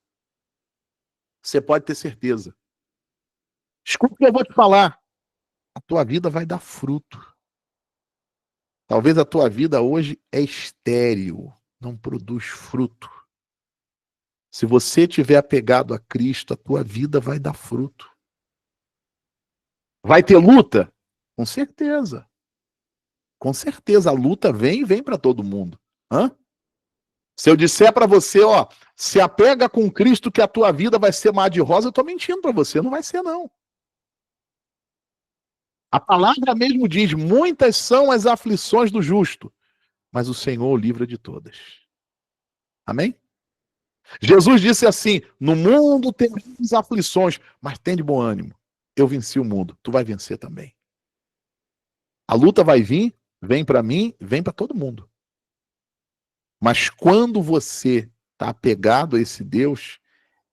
você pode ter certeza. Escuta o que eu vou te falar. A tua vida vai dar fruto. Talvez a tua vida hoje é estéril, não produz fruto. Se você estiver apegado a Cristo, a tua vida vai dar fruto. Vai ter luta? Com certeza. Com certeza, a luta vem para todo mundo. Se eu disser para você, se apega com Cristo que a tua vida vai ser mar de rosa, eu estou mentindo para você, não vai ser não. A palavra mesmo diz, muitas são as aflições do justo, mas o Senhor o livra de todas. Amém? Jesus disse assim, no mundo teremos aflições, mas tem de bom ânimo. Eu venci o mundo, tu vai vencer também. A luta vai vir, vem para mim, vem para todo mundo. Mas quando você está apegado a esse Deus,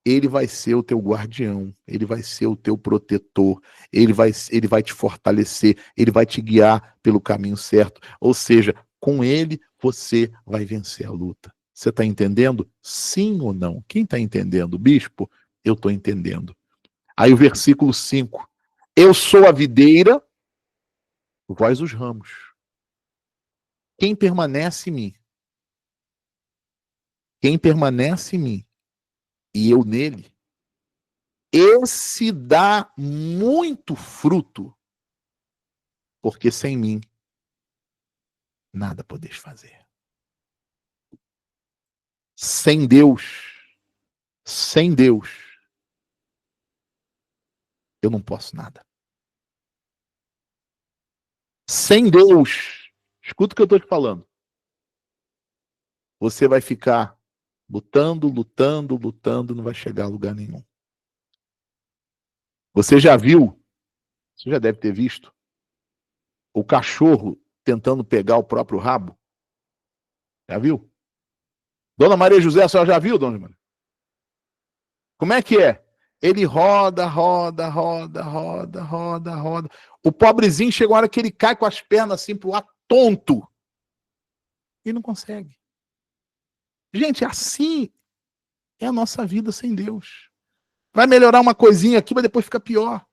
ele vai ser o teu guardião, ele vai ser o teu protetor, ele vai te fortalecer, ele vai te guiar pelo caminho certo. Ou seja, com ele você vai vencer a luta. Você está entendendo? Sim ou não? Quem está entendendo? Bispo, eu estou entendendo. Aí o versículo 5. Eu sou a videira, vós os ramos. Quem permanece em mim? Quem permanece em mim e eu nele, esse dá muito fruto, porque sem mim nada podeis fazer. Sem Deus, eu não posso nada. Sem Deus, escuta o que eu estou te falando. Você vai ficar lutando, não vai chegar a lugar nenhum. Você já deve ter visto, o cachorro tentando pegar o próprio rabo? Já viu? Dona Maria José, a senhora já viu, dona Maria? Como é que é? Ele roda. O pobrezinho chega uma hora que ele cai com as pernas assim pro ar, tonto. E não consegue. Gente, assim é a nossa vida sem Deus. Vai melhorar uma coisinha aqui, mas depois fica pior.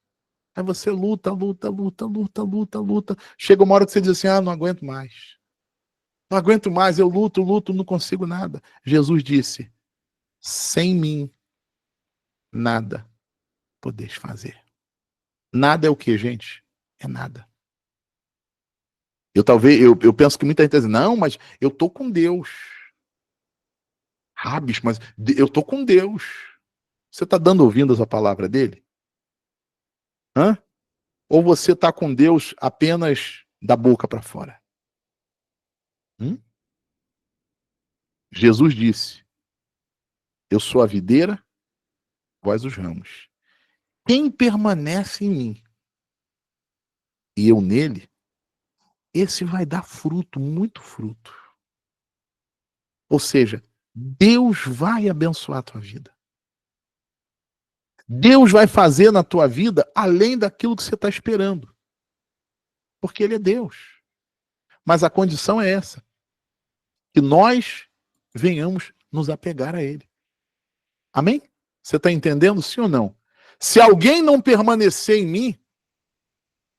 Aí você luta, luta, luta, luta, luta, luta. Chega uma hora que você diz assim, não aguento mais. Não aguento mais, eu luto, luto, não consigo nada. Jesus disse, sem mim, nada podeis fazer. Nada é o que, gente? É nada. Eu penso que muita gente diz, não, mas eu tô com Deus. Bicho, mas eu tô com Deus. Você está dando ouvidos à palavra dele? Hã? Ou você está com Deus apenas da boca para fora? Jesus disse, eu sou a videira, vós os ramos. Quem permanece em mim e eu nele, esse vai dar fruto, muito fruto. Ou seja, Deus vai abençoar a tua vida. Deus vai fazer na tua vida além daquilo que você está esperando. Porque Ele é Deus. Mas a condição é essa. Que nós venhamos nos apegar a Ele. Amém? Você está entendendo, sim ou não? Se alguém não permanecer em mim,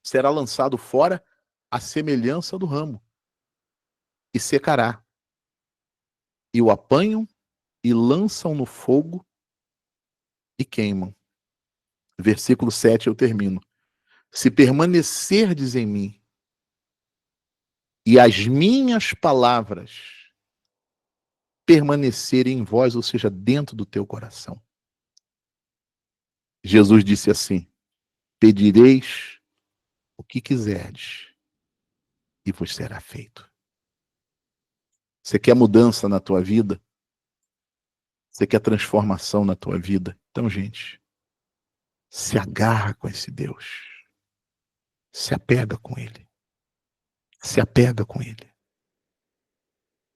será lançado fora à semelhança do ramo e secará. E o apanham e lançam no fogo e queimam. Versículo 7 eu termino. Se permanecerdes em mim e as minhas palavras permanecerem em vós, ou seja, dentro do teu coração. Jesus disse assim, pedireis o que quiserdes e vos será feito. Você quer mudança na tua vida? Você quer transformação na tua vida? Então, gente, se agarra com esse Deus. Se apega com Ele. Se apega com Ele.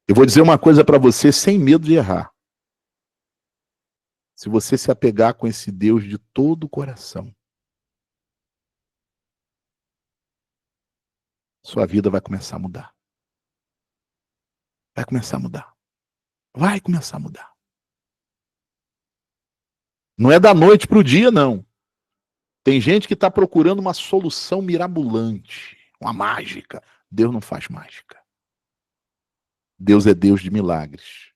Eu vou dizer uma coisa para você sem medo de errar. Se você se apegar com esse Deus de todo o coração, sua vida vai começar a mudar. Vai começar a mudar. Vai começar a mudar. Não é da noite para o dia, não. Tem gente que está procurando uma solução mirabolante, uma mágica. Deus não faz mágica. Deus é Deus de milagres.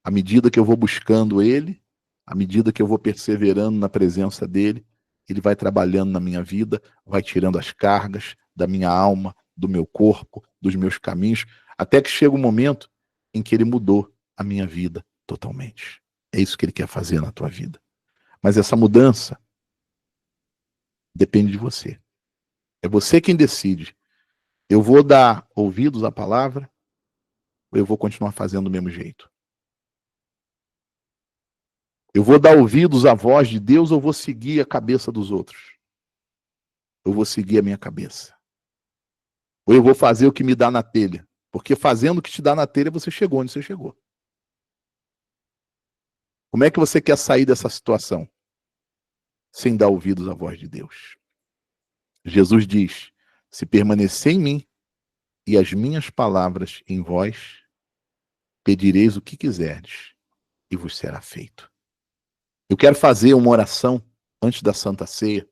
À medida que eu vou buscando Ele, à medida que eu vou perseverando na presença dEle, Ele vai trabalhando na minha vida, vai tirando as cargas da minha alma, do meu corpo, dos meus caminhos, até que chega o momento em que Ele mudou a minha vida totalmente. É isso que Ele quer fazer na tua vida. Mas essa mudança depende de você. É você quem decide. Eu vou dar ouvidos à palavra ou eu vou continuar fazendo do mesmo jeito? Eu vou dar ouvidos à voz de Deus ou vou seguir a cabeça dos outros? Eu vou seguir a minha cabeça. Ou eu vou fazer o que me dá na telha? Porque fazendo o que te dá na telha, você chegou onde você chegou. Como é que você quer sair dessa situação? Sem dar ouvidos à voz de Deus. Jesus diz, se permanecer em mim e as minhas palavras em vós, pedireis o que quiserdes e vos será feito. Eu quero fazer uma oração antes da Santa Ceia.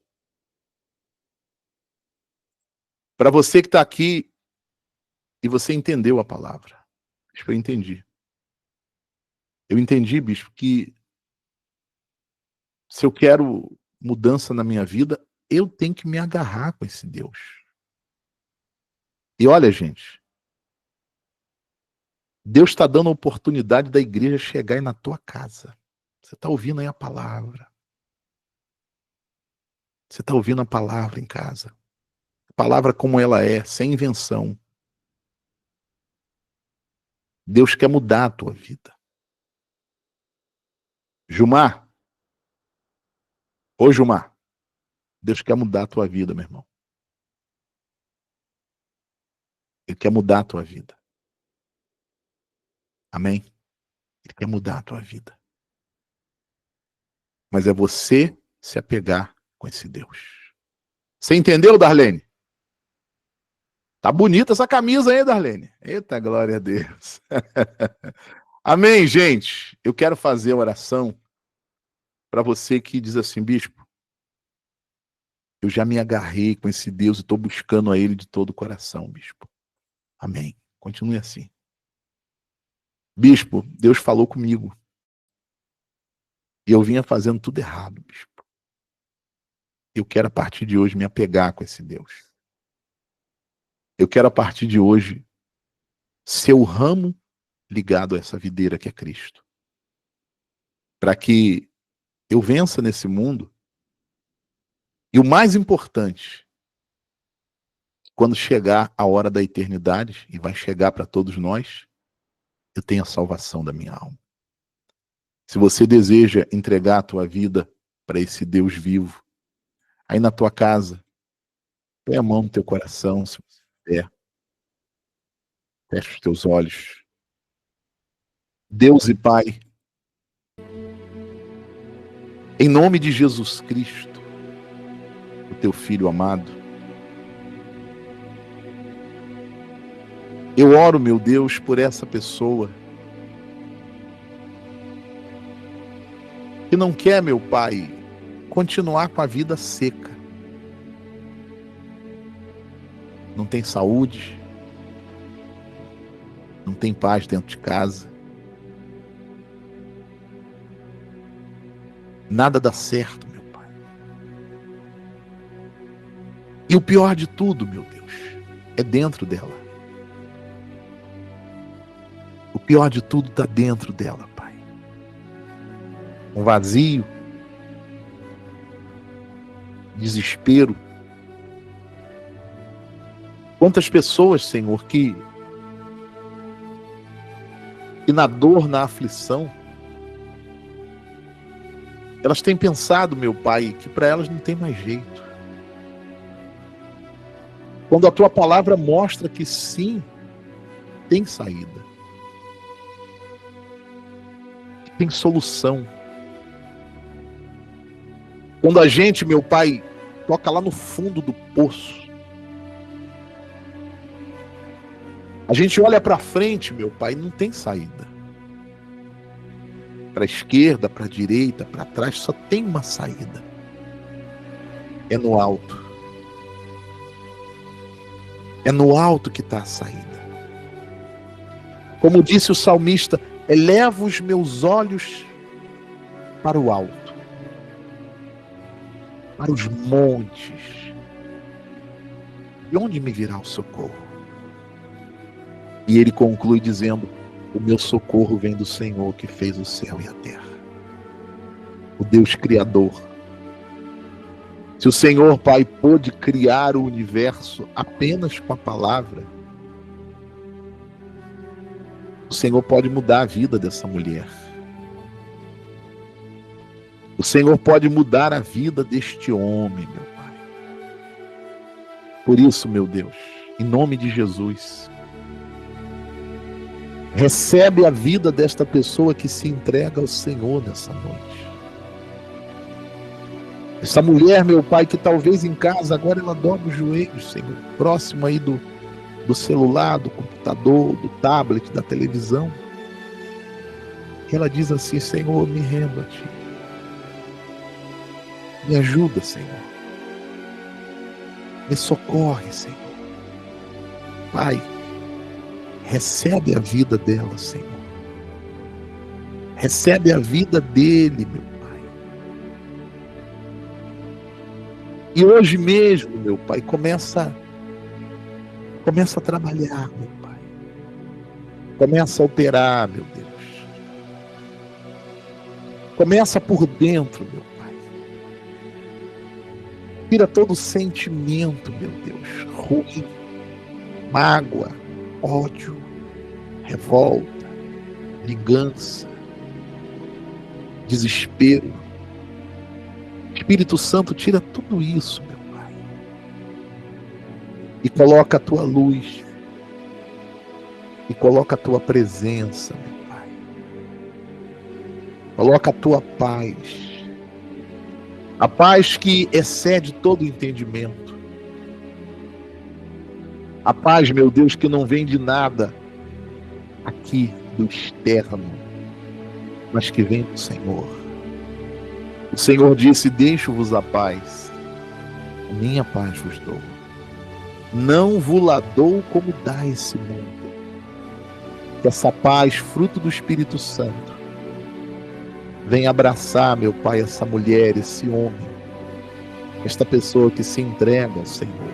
Para você que está aqui e você entendeu a palavra. Acho que eu entendi. Eu entendi, bispo, que se eu quero mudança na minha vida, eu tenho que me agarrar com esse Deus. E olha, gente, Deus está dando a oportunidade da igreja chegar aí na tua casa. Você está ouvindo aí a palavra. Você está ouvindo a palavra em casa. A palavra como ela é, sem invenção. Deus quer mudar a tua vida. Gilmar. Ô Gilmar. Deus quer mudar a tua vida, meu irmão. Ele quer mudar a tua vida. Amém? Ele quer mudar a tua vida. Mas é você se apegar com esse Deus. Você entendeu, Darlene? Tá bonita essa camisa aí, Darlene. Eita, glória a Deus. Amém, gente? Eu quero fazer a oração para você que diz assim, bispo, eu já me agarrei com esse Deus e estou buscando a Ele de todo o coração, bispo. Amém. Continue assim. Bispo, Deus falou comigo. E eu vinha fazendo tudo errado, bispo. Eu quero a partir de hoje me apegar com esse Deus. Eu quero a partir de hoje ser o ramo ligado a essa videira que é Cristo. Para que eu vença nesse mundo. E o mais importante, quando chegar a hora da eternidade, e vai chegar para todos nós, eu tenho a salvação da minha alma. Se você deseja entregar a tua vida para esse Deus vivo, aí na tua casa, põe a mão no teu coração, se você puder. Fecha os teus olhos. Deus e Pai, em nome de Jesus Cristo, o teu Filho amado, eu oro, meu Deus, por essa pessoa que não quer, meu Pai, continuar com a vida seca. Não tem saúde, não tem paz dentro de casa. Nada dá certo, meu Pai. E o pior de tudo, meu Deus, é dentro dela. O pior de tudo está dentro dela, Pai. Um vazio, desespero. Quantas pessoas, Senhor, que na dor, na aflição, elas têm pensado, meu Pai, que para elas não tem mais jeito. Quando a tua palavra mostra que sim, tem saída. Que tem solução. Quando a gente, meu Pai, toca lá no fundo do poço, a gente olha para frente, meu Pai, não tem saída. Para a esquerda, para a direita, para trás, só tem uma saída. É no alto. É no alto que está a saída. Como disse o salmista, eleva os meus olhos para o alto, para os montes. De onde me virá o socorro? E ele conclui dizendo, o meu socorro vem do Senhor que fez o céu e a terra. O Deus Criador. Se o Senhor, Pai, pôde criar o universo apenas com a palavra, o Senhor pode mudar a vida dessa mulher. O Senhor pode mudar a vida deste homem, meu Pai. Por isso, meu Deus, em nome de Jesus, recebe a vida desta pessoa que se entrega ao Senhor nessa noite. Essa mulher, meu Pai, que talvez em casa agora ela dobra os joelhos, Senhor, próximo aí do celular, do computador, do tablet, da televisão. E ela diz assim, Senhor, me rendo a Ti. Me ajuda, Senhor. Me socorre, Senhor. Pai, recebe a vida dela, Senhor. Recebe a vida dele, meu Pai. E hoje mesmo, meu Pai, começa a trabalhar, meu Pai. Começa a operar, meu Deus. Começa por dentro, meu Pai. Tira todo sentimento, meu Deus, ruim, mágoa, ódio, revolta, vingança, desespero. Espírito Santo, tira tudo isso, meu Pai. E coloca a Tua luz. E coloca a Tua presença, meu Pai. Coloca a Tua paz. A paz que excede todo entendimento. A paz, meu Deus, que não vem de nada aqui, do externo, mas que vem do Senhor. O Senhor disse: deixo-vos a paz, a minha paz vos dou. Não vos-la dou como dá esse mundo. Que essa paz, fruto do Espírito Santo, venha abraçar, meu Pai, essa mulher, esse homem, esta pessoa que se entrega ao Senhor.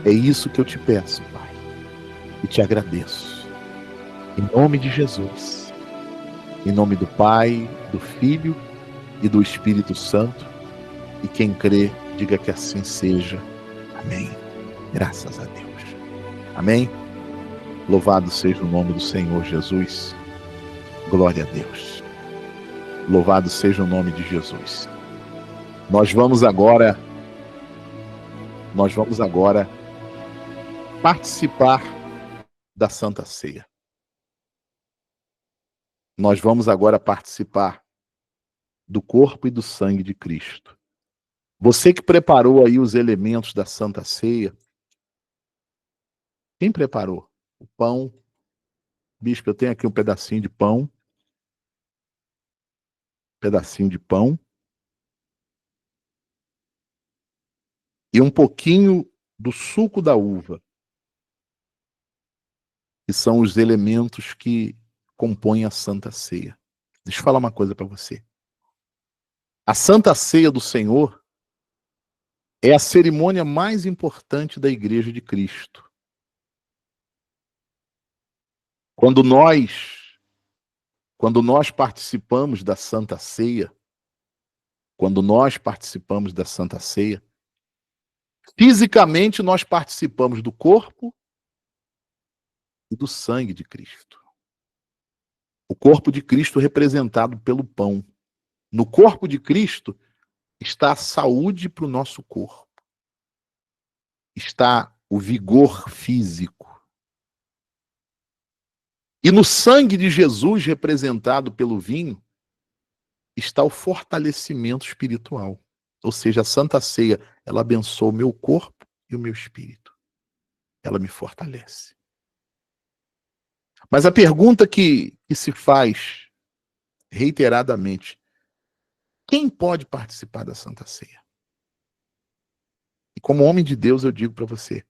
É isso que eu te peço, Pai, e te agradeço. Em nome de Jesus, em nome do Pai, do Filho e do Espírito Santo, e quem crê, diga que assim seja. Amém. Graças a Deus. Amém. Louvado seja o nome do Senhor Jesus. Glória a Deus. Louvado seja o nome de Jesus. Nós vamos agora participar da Santa Ceia. Nós vamos agora participar do corpo e do sangue de Cristo. Você que preparou aí os elementos da Santa Ceia, quem preparou? O pão. Bispo, eu tenho aqui um pedacinho de pão. Pedacinho de pão. E um pouquinho do suco da uva, que são os elementos que compõem a Santa Ceia. Deixa eu falar uma coisa para você. A Santa Ceia do Senhor é a cerimônia mais importante da Igreja de Cristo. Quando nós participamos da Santa Ceia, fisicamente nós participamos do corpo e do sangue de Cristo. O corpo de Cristo representado pelo pão. No corpo de Cristo está a saúde para o nosso corpo. Está o vigor físico. E no sangue de Jesus, representado pelo vinho, está o fortalecimento espiritual. Ou seja, a Santa Ceia, ela abençoa o meu corpo e o meu espírito. Ela me fortalece. Mas a pergunta que se faz reiteradamente: quem pode participar da Santa Ceia? E como homem de Deus, eu digo para você: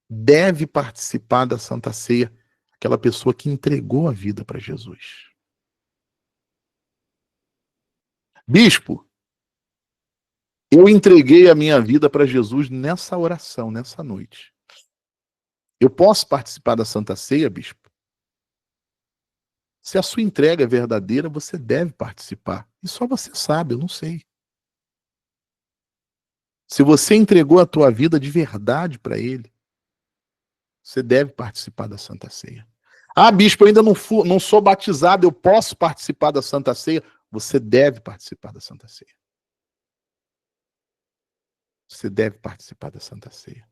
deve participar da Santa Ceia aquela pessoa que entregou a vida para Jesus. Bispo, eu entreguei a minha vida para Jesus nessa oração, nessa noite. Eu posso participar da Santa Ceia, bispo? Se a sua entrega é verdadeira, você deve participar. E só você sabe, eu não sei. Se você entregou a tua vida de verdade para Ele, você deve participar da Santa Ceia. Ah, bispo, eu ainda não sou batizado, eu posso participar da Santa Ceia? Você deve participar da Santa Ceia. Você deve participar da Santa Ceia.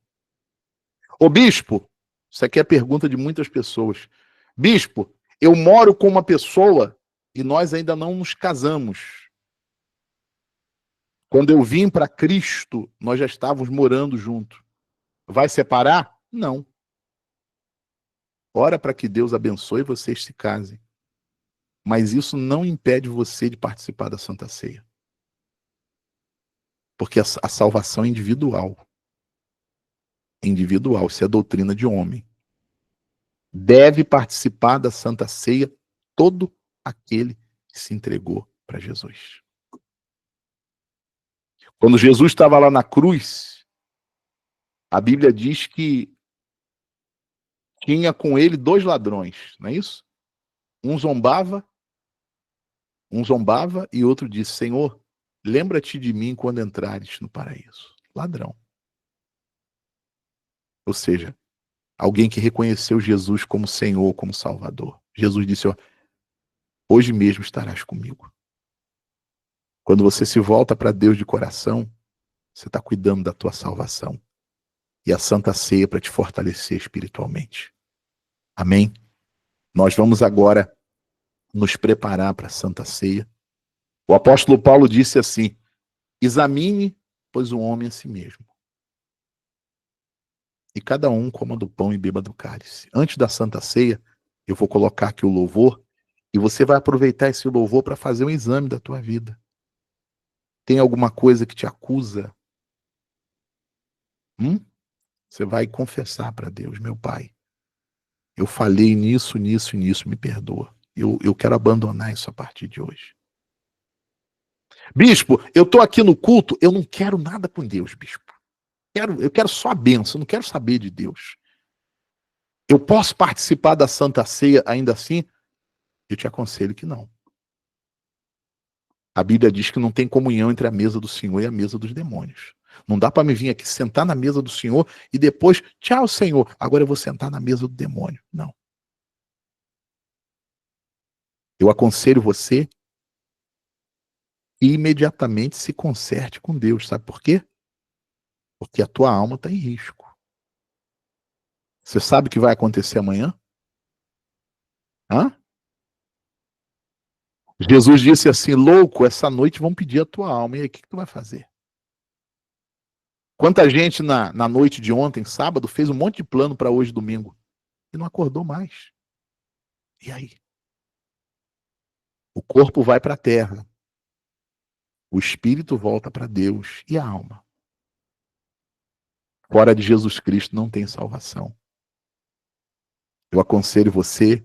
Ô bispo, isso aqui é a pergunta de muitas pessoas. Bispo, eu moro com uma pessoa e nós ainda não nos casamos. Quando eu vim para Cristo, nós já estávamos morando junto. Vai separar? Não. Ora para que Deus abençoe e vocês se casem. Mas isso não impede você de participar da Santa Ceia. Porque a salvação é individual. Individual, isso é doutrina de homem. Deve participar da Santa Ceia todo aquele que se entregou para Jesus. Quando Jesus estava lá na cruz, a Bíblia diz que tinha com ele 2 ladrões, não é isso? Um zombava e outro disse: Senhor, lembra-te de mim quando entrares no paraíso. Ladrão. Ou seja, alguém que reconheceu Jesus como Senhor, como Salvador. Jesus disse: ó, hoje mesmo estarás comigo. Quando você se volta para Deus de coração, você está cuidando da tua salvação. E a Santa Ceia para te fortalecer espiritualmente. Amém? Nós vamos agora nos preparar para a Santa Ceia. O apóstolo Paulo disse assim: examine, pois, o homem a si mesmo. E cada um coma do pão e beba do cálice. Antes da Santa Ceia, Eu vou colocar aqui o louvor e você vai aproveitar esse louvor para fazer um exame da tua vida. Tem alguma coisa que te acusa? Você vai confessar para Deus: meu Pai, eu falhei nisso, nisso e nisso, me perdoa. Eu quero abandonar isso a partir de hoje. Bispo, eu estou aqui no culto, eu não quero nada com Deus, bispo. Eu quero só a bênção, não quero saber de Deus. Eu posso participar da Santa Ceia ainda assim? Eu te aconselho que não. A Bíblia diz que não tem comunhão entre a mesa do Senhor e a mesa dos demônios. Não dá para me vir aqui sentar na mesa do Senhor e depois, tchau, Senhor, agora eu vou sentar na mesa do demônio. Não. Eu aconselho você imediatamente se conserte com Deus. Sabe por quê? Porque a tua alma está em risco. Você sabe o que vai acontecer amanhã? Hã? Jesus disse assim: louco, essa noite vão pedir a tua alma. E aí, o que tu vai fazer? Quanta gente na noite de ontem, sábado, fez um monte de plano para hoje, domingo, e não acordou mais. E aí? O corpo vai para a terra. O espírito volta para Deus. E a alma? Fora de Jesus Cristo não tem salvação. Eu aconselho você,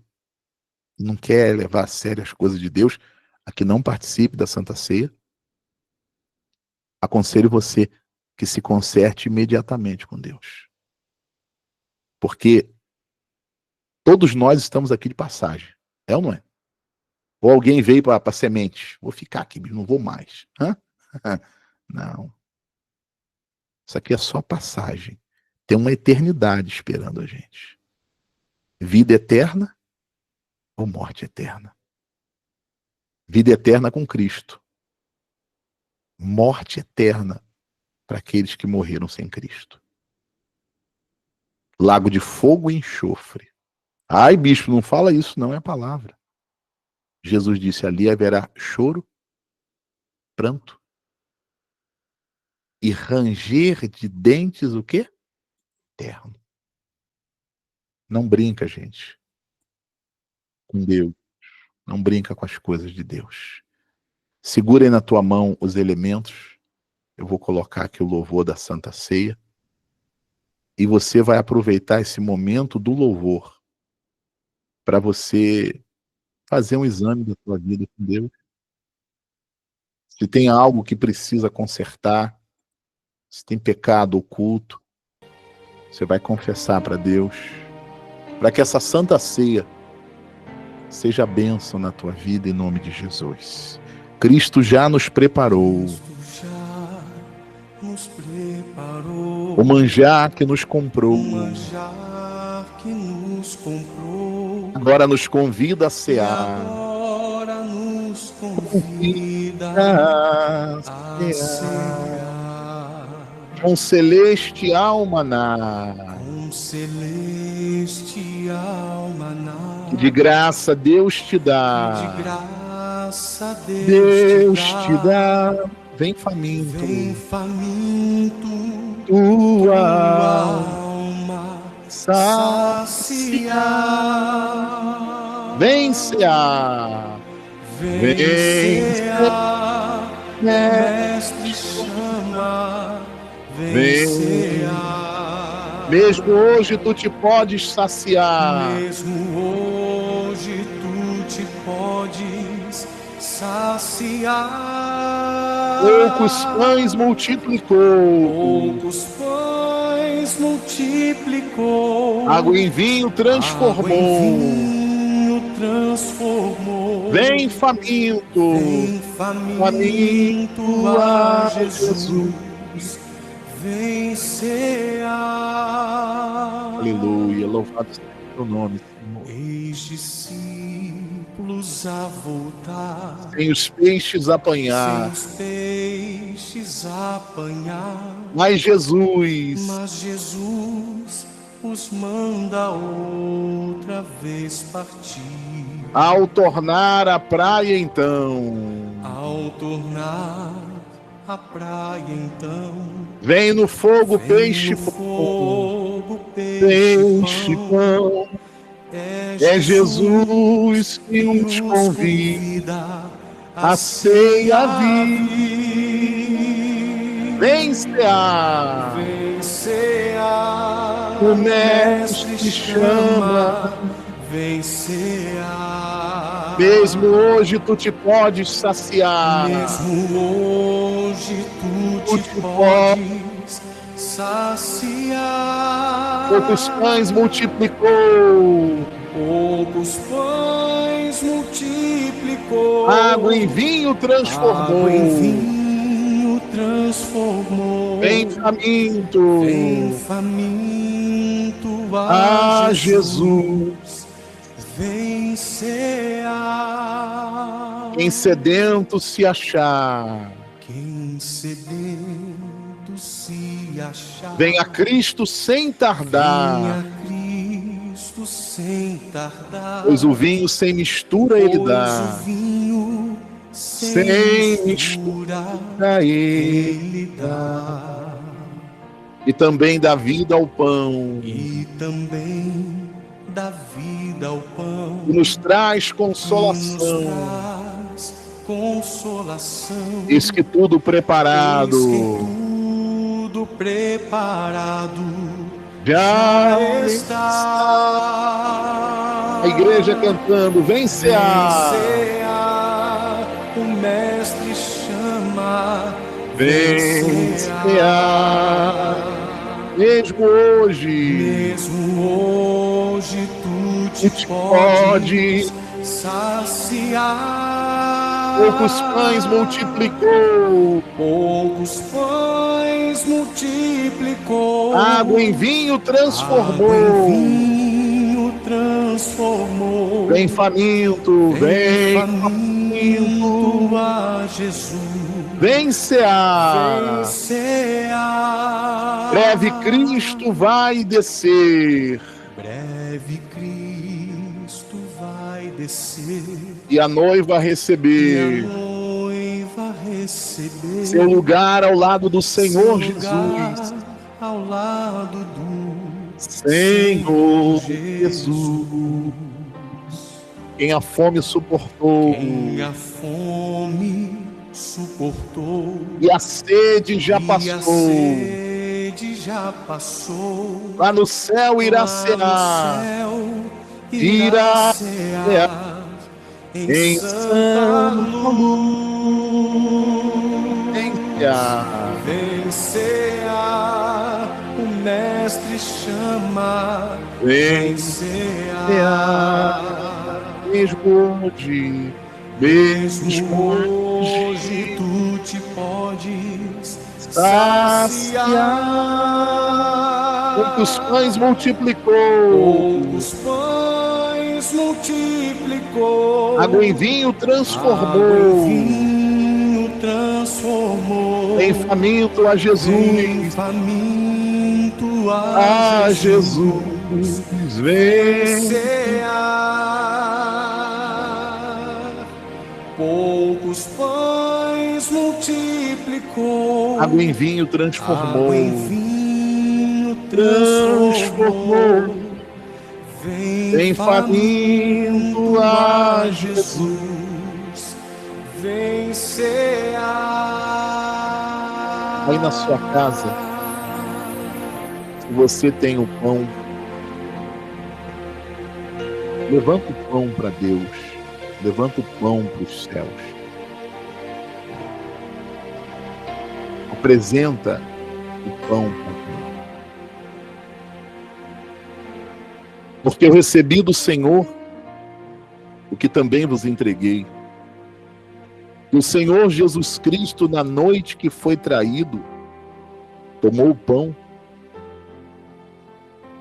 que não quer levar a sério as coisas de Deus, a que não participe da Santa Ceia. Aconselho você que se conserte imediatamente com Deus. Porque todos nós estamos aqui de passagem. É ou não é? Ou alguém veio para semente. Vou ficar aqui, não vou mais. Hã? Não. Isso aqui é só passagem. Tem uma eternidade esperando a gente. Vida eterna ou morte eterna? Vida eterna com Cristo. Morte eterna para aqueles que morreram sem Cristo. Lago de fogo e enxofre. Ai, bispo, não fala isso, não é a palavra. Jesus disse: ali haverá choro, pranto e ranger de dentes, o quê? Eterno. Não brinca, gente, com Deus. Não brinca com as coisas de Deus. Segura aí na tua mão os elementos. Eu vou colocar aqui o louvor da Santa Ceia. E você vai aproveitar esse momento do louvor para você fazer um exame da tua vida com Deus. Se tem algo que precisa consertar, se tem pecado oculto, você vai confessar para Deus, para que essa Santa Ceia seja bênção na tua vida em nome de Jesus. Cristo já nos preparou. O manjar que nos comprou. Agora nos convida a cear. Com celestial maná. Que de graça Deus te dá. Deus te dá. Vem faminto. Tua alma saciar. Vem cear. Vem cear. Mestre chama. Vem cear. Mesmo hoje tu te podes saciar. Mesmo hoje tu te podes saciar. Poucos pães multiplicou. Poucos pães multiplicou. Água em vinho transformou. Água em vinho transformou. Vem faminto. Vem faminto a Jesus. Vem cear. Aleluia. Louvado seja o teu nome, Senhor. Eis discípulos a voltar. Sem os peixes apanhar. Sem os peixes apanhar. Mas Jesus os manda outra vez partir. Ao tornar a praia então. Ao tornar a praia então. Vem no fogo, peixe, pão. Peixe, pão. É Jesus que nos convida a ceia vir. Vem-se-á, o Mestre chama. Vem-se-á. Mesmo hoje tu te podes saciar. Mesmo hoje tu te podes saciar. Poucos pães multiplicou, Poucos pães multiplicou. água em vinho transformou. Água em vinho transformou. Vem faminto, Vem faminto a Jesus. Vem-se-á. Quem sedento se achar, Quem sedento se achar. vem a Cristo sem tardar. Venha Cristo sem tardar. Pois o vinho sem mistura ele Pois dá. o vinho Sem mistura ele dá. E também dá vida ao pão. E também dá vida ao pão. E nos traz E consolação. nos traz consolação. Eis que tudo Eis preparado que tudo preparado já está. A igreja cantando, vem-se-á, Vem-se-á, o Mestre chama. vem-se-á. Mesmo hoje Mesmo hoje tu tu te te podes. saciar. Poucos pães multiplicou, Poucos pães multiplicou. água em vinho Água transformou. em vinho transformou. Vem faminto, vem faminto a Jesus. vem-se-á. Vem-se-á. Breve Cristo vai descer Breve Cristo vai descer. e a noiva E a receber noiva receber seu lugar ao lado do Senhor seu lugar Jesus. ao lado do Senhor Jesus, quem a fome suportou Quem a fome suportou e a sede já e a passou, sede já passou. lá no céu irá Lá cear, no céu irá irá cear em santa luz. vem-se-á. Vem-se-á, o Mestre chama. Vem-se-á. Vem-se-á. Mesmo hoje, Mesmo hoje tu te podes saciar. poucos pães multiplicou, Poucos pães multiplicou. água em vinho Água em transformou. vinho transformou. Vem faminto a Vem Jesus, faminto a a Jesus, vem. Vem-se-á. Poucos pães multiplicou. Água em vinho Água transformou, em vinho transformou. transformou. Vem Vem faminto faminto a a Jesus. Jesus. Vem-se-á. Aí na sua casa, se você tem o pão, levanta o pão para Deus, levanta o pão para os céus. Apresenta o pão para Deus. Porque eu recebi do Senhor o que também vos entreguei. E o Senhor Jesus Cristo, na noite que foi traído, tomou o pão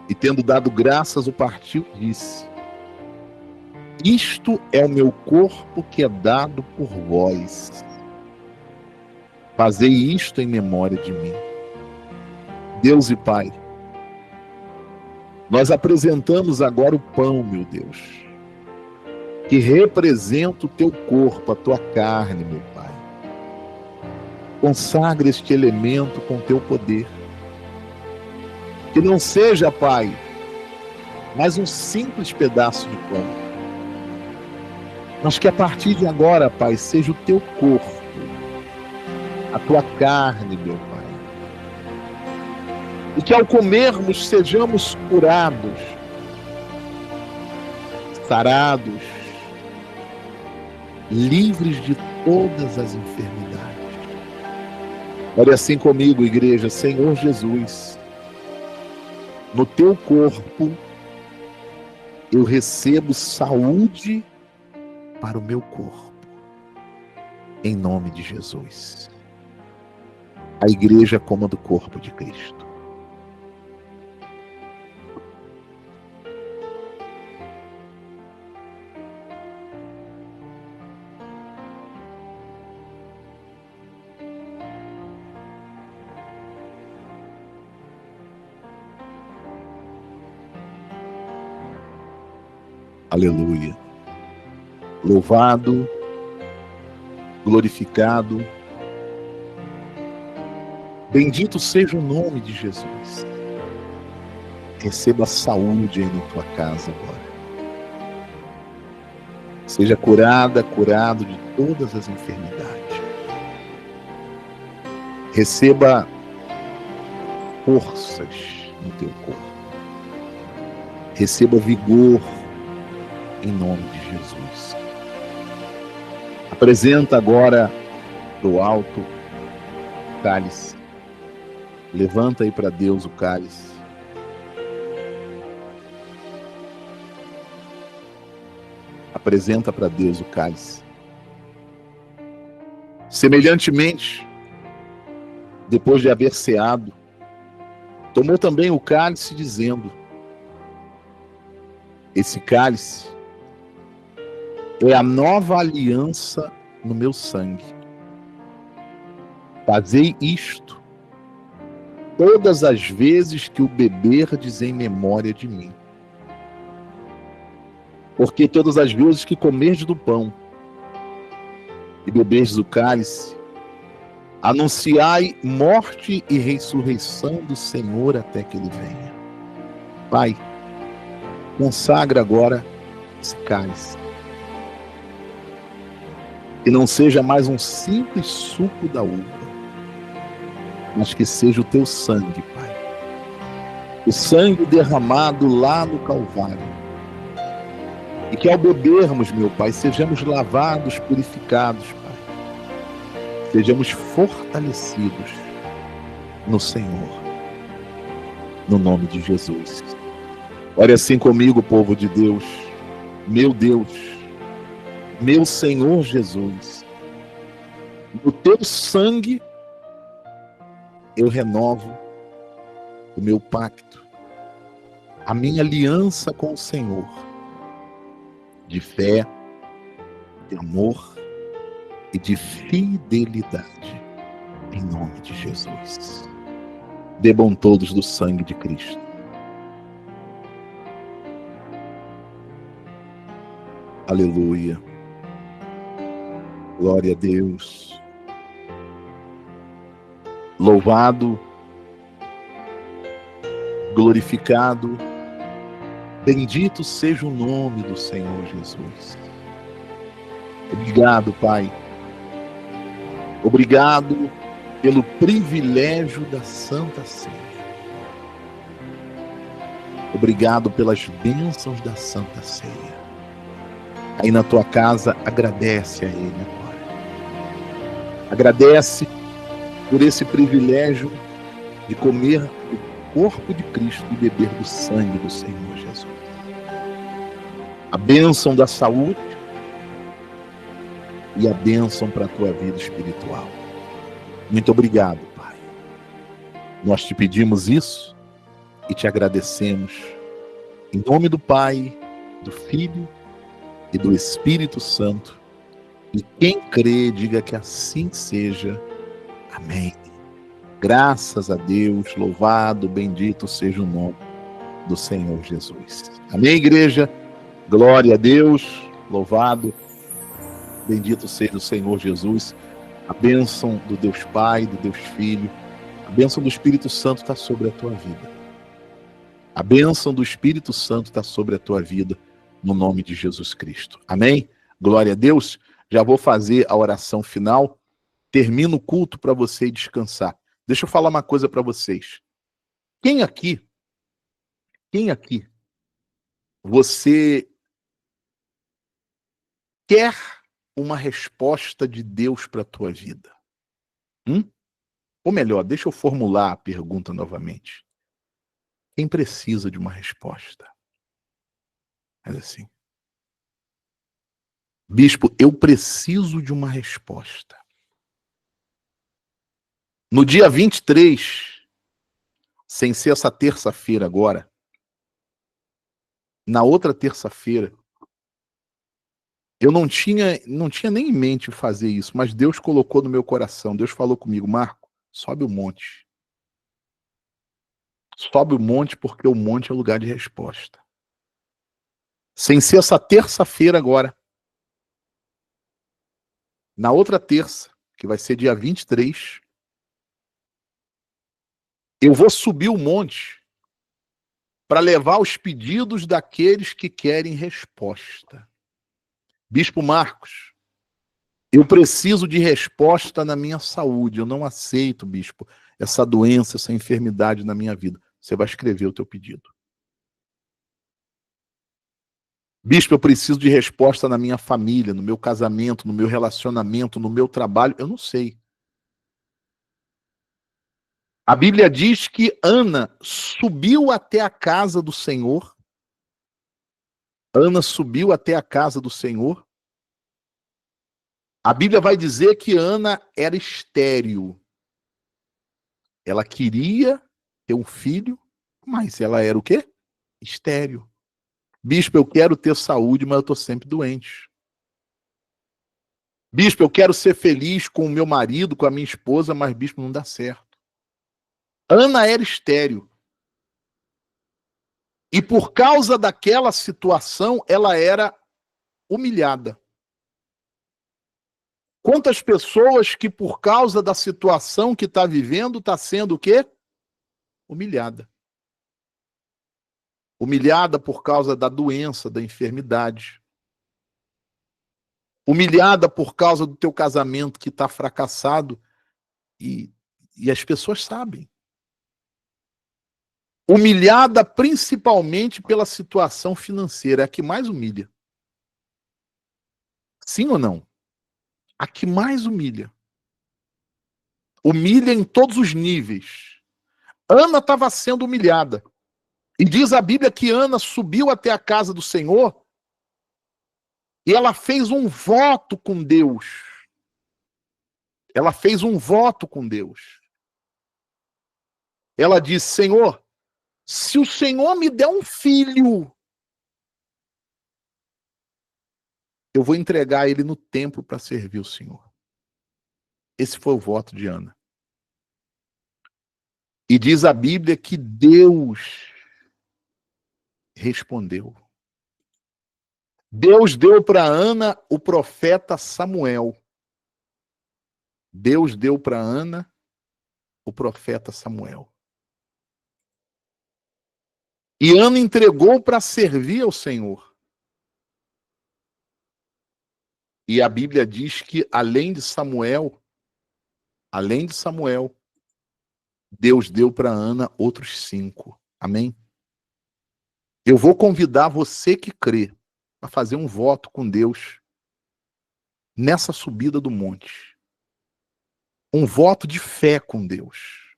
e, tendo dado graças, o partiu e disse: isto é o meu corpo que é dado por vós. Fazei isto em memória de mim. Deus e Pai, nós apresentamos agora o pão, meu Deus, que representa o teu corpo, a tua carne, meu Pai. Consagra este elemento com teu poder. Que não seja, Pai, mais um simples pedaço de pão. Mas que a partir de agora, Pai, seja o teu corpo, a tua carne, meu Pai. E que ao comermos sejamos curados, sarados, livres de todas as enfermidades. Ore assim comigo, igreja. Senhor Jesus, no teu corpo eu recebo saúde para o meu corpo, em nome de Jesus. A igreja coma do corpo de Cristo. Aleluia. Louvado, glorificado, bendito seja o nome de Jesus. Receba saúde aí na tua casa agora. Seja curada, curado de todas as enfermidades. Receba forças no teu corpo. Receba vigor em nome de Jesus. Apresenta agora do alto o cálice. Levanta aí para Deus o cálice. Apresenta para Deus o cálice. Semelhantemente, depois de haver ceado, tomou também o cálice, dizendo: esse cálice é a nova aliança no meu sangue. Fazei isto todas as vezes que o beberdes em memória de mim. Porque todas as vezes que comerdes do pão e beberdes do cálice, anunciai morte e ressurreição do Senhor até que Ele venha. Pai, consagra agora esse cálice. Que não seja mais um simples suco da uva, mas que seja o teu sangue, Pai. O sangue derramado lá no Calvário. E que ao bebermos, meu Pai, sejamos lavados, purificados, Pai. Sejamos fortalecidos no Senhor. No nome de Jesus. Ore assim comigo, povo de Deus. Meu Deus, meu Senhor Jesus, no teu sangue eu renovo o meu pacto, a minha aliança com o Senhor, de fé, de amor e de fidelidade, em nome de Jesus. Bebam todos do sangue de Cristo. Aleluia. Glória a Deus. Louvado, glorificado, bendito seja o nome do Senhor Jesus. Obrigado, Pai. Obrigado pelo privilégio da Santa Ceia. Obrigado pelas bênçãos da Santa Ceia. Aí na tua casa, agradece a Ele agora. Agradece por esse privilégio de comer o corpo de Cristo e beber do sangue do Senhor Jesus. A bênção da saúde e a bênção para a tua vida espiritual. Muito obrigado, Pai. Nós te pedimos isso e te agradecemos. Em nome do Pai, do Filho e do Espírito Santo. E quem crê, diga que assim seja. Amém. Graças a Deus, louvado, bendito seja o nome do Senhor Jesus. Amém, igreja? Glória a Deus, louvado, bendito seja o Senhor Jesus. A bênção do Deus Pai, do Deus Filho, a bênção do Espírito Santo está sobre a tua vida. A bênção do Espírito Santo está sobre a tua vida, no nome de Jesus Cristo. Amém? Glória a Deus. Já vou fazer a oração final. Termino o culto para você ir descansar. Deixa eu falar uma coisa para vocês. Quem aqui, você quer uma resposta de Deus para a tua vida? Ou melhor, deixa eu formular a pergunta novamente. Quem precisa de uma resposta? Mas assim, bispo, eu preciso de uma resposta. No dia 23, sem ser essa terça-feira agora, na outra terça-feira, eu não tinha nem em mente fazer isso, mas Deus colocou no meu coração. Deus falou comigo, Marco, sobe o monte. Sobe o monte porque o monte é o lugar de resposta. Sem ser essa terça-feira agora, na outra terça, que vai ser dia 23, eu vou subir o monte para levar os pedidos daqueles que querem resposta. Bispo Marcos, eu preciso de resposta na minha saúde. Eu não aceito, bispo, essa doença, essa enfermidade na minha vida. Você vai escrever o teu pedido. Bispo, eu preciso de resposta na minha família, no meu casamento, no meu relacionamento, no meu trabalho. Eu não sei. A Bíblia diz que Ana subiu até a casa do Senhor. Ana subiu até a casa do Senhor. A Bíblia vai dizer que Ana era estéril. Ela queria ter um filho, mas ela era o quê? Estéril. Bispo, eu quero ter saúde, mas eu estou sempre doente. Bispo, eu quero ser feliz com o meu marido, com a minha esposa, mas bispo, não dá certo. Ana era estéril. E por causa daquela situação, ela era humilhada. Quantas pessoas que por causa da situação que está vivendo, está sendo o quê? Humilhada. Humilhada por causa da doença, da enfermidade. Humilhada por causa do teu casamento que está fracassado. E as pessoas sabem. Humilhada principalmente pela situação financeira. É a que mais humilha. Sim ou não? A que mais humilha. Humilha em todos os níveis. Ana estava sendo humilhada. E diz a Bíblia que Ana subiu até a casa do Senhor e ela fez um voto com Deus. Ela fez um voto com Deus. Ela disse, Senhor, se o Senhor me der um filho, eu vou entregar ele no templo para servir o Senhor. Esse foi o voto de Ana. E diz a Bíblia que Deus respondeu. Deus deu para Ana o profeta Samuel. Deus deu para Ana o profeta Samuel. E Ana entregou para servir ao Senhor. E a Bíblia diz que além de Samuel, Deus deu para Ana outros 5. Amém? Eu vou convidar você que crê a fazer um voto com Deus nessa subida do monte. Um voto de fé com Deus.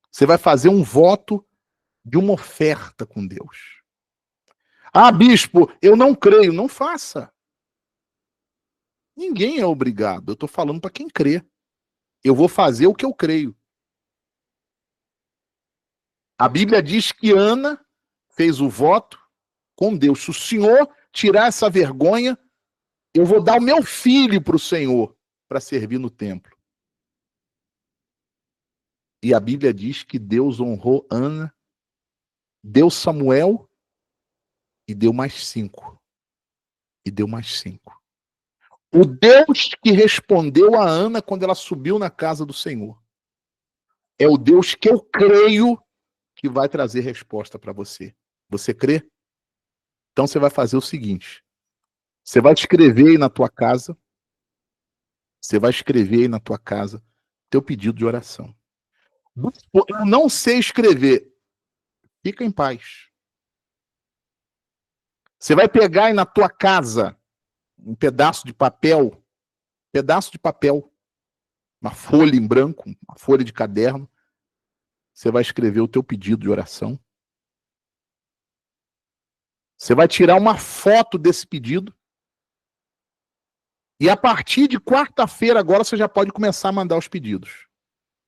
Você vai fazer um voto de uma oferta com Deus. Ah, bispo, eu não creio. Não faça. Ninguém é obrigado. Eu estou falando para quem crê. Eu vou fazer o que eu creio. A Bíblia diz que Ana fez o voto com Deus. Se o Senhor tirar essa vergonha, eu vou dar o meu filho para o Senhor para servir no templo. E a Bíblia diz que Deus honrou Ana, deu Samuel e deu mais 5. E deu mais 5. O Deus que respondeu a Ana quando ela subiu na casa do Senhor é o Deus que eu creio que vai trazer resposta para você. Você crê? Então você vai fazer o seguinte, você vai escrever aí na tua casa, teu pedido de oração. Eu não sei escrever, fica em paz. Você vai pegar aí na tua casa um pedaço de papel, uma folha em branco, uma folha de caderno, você vai escrever o teu pedido de oração. Você vai tirar uma foto desse pedido. E a partir de quarta-feira agora você já pode começar a mandar os pedidos.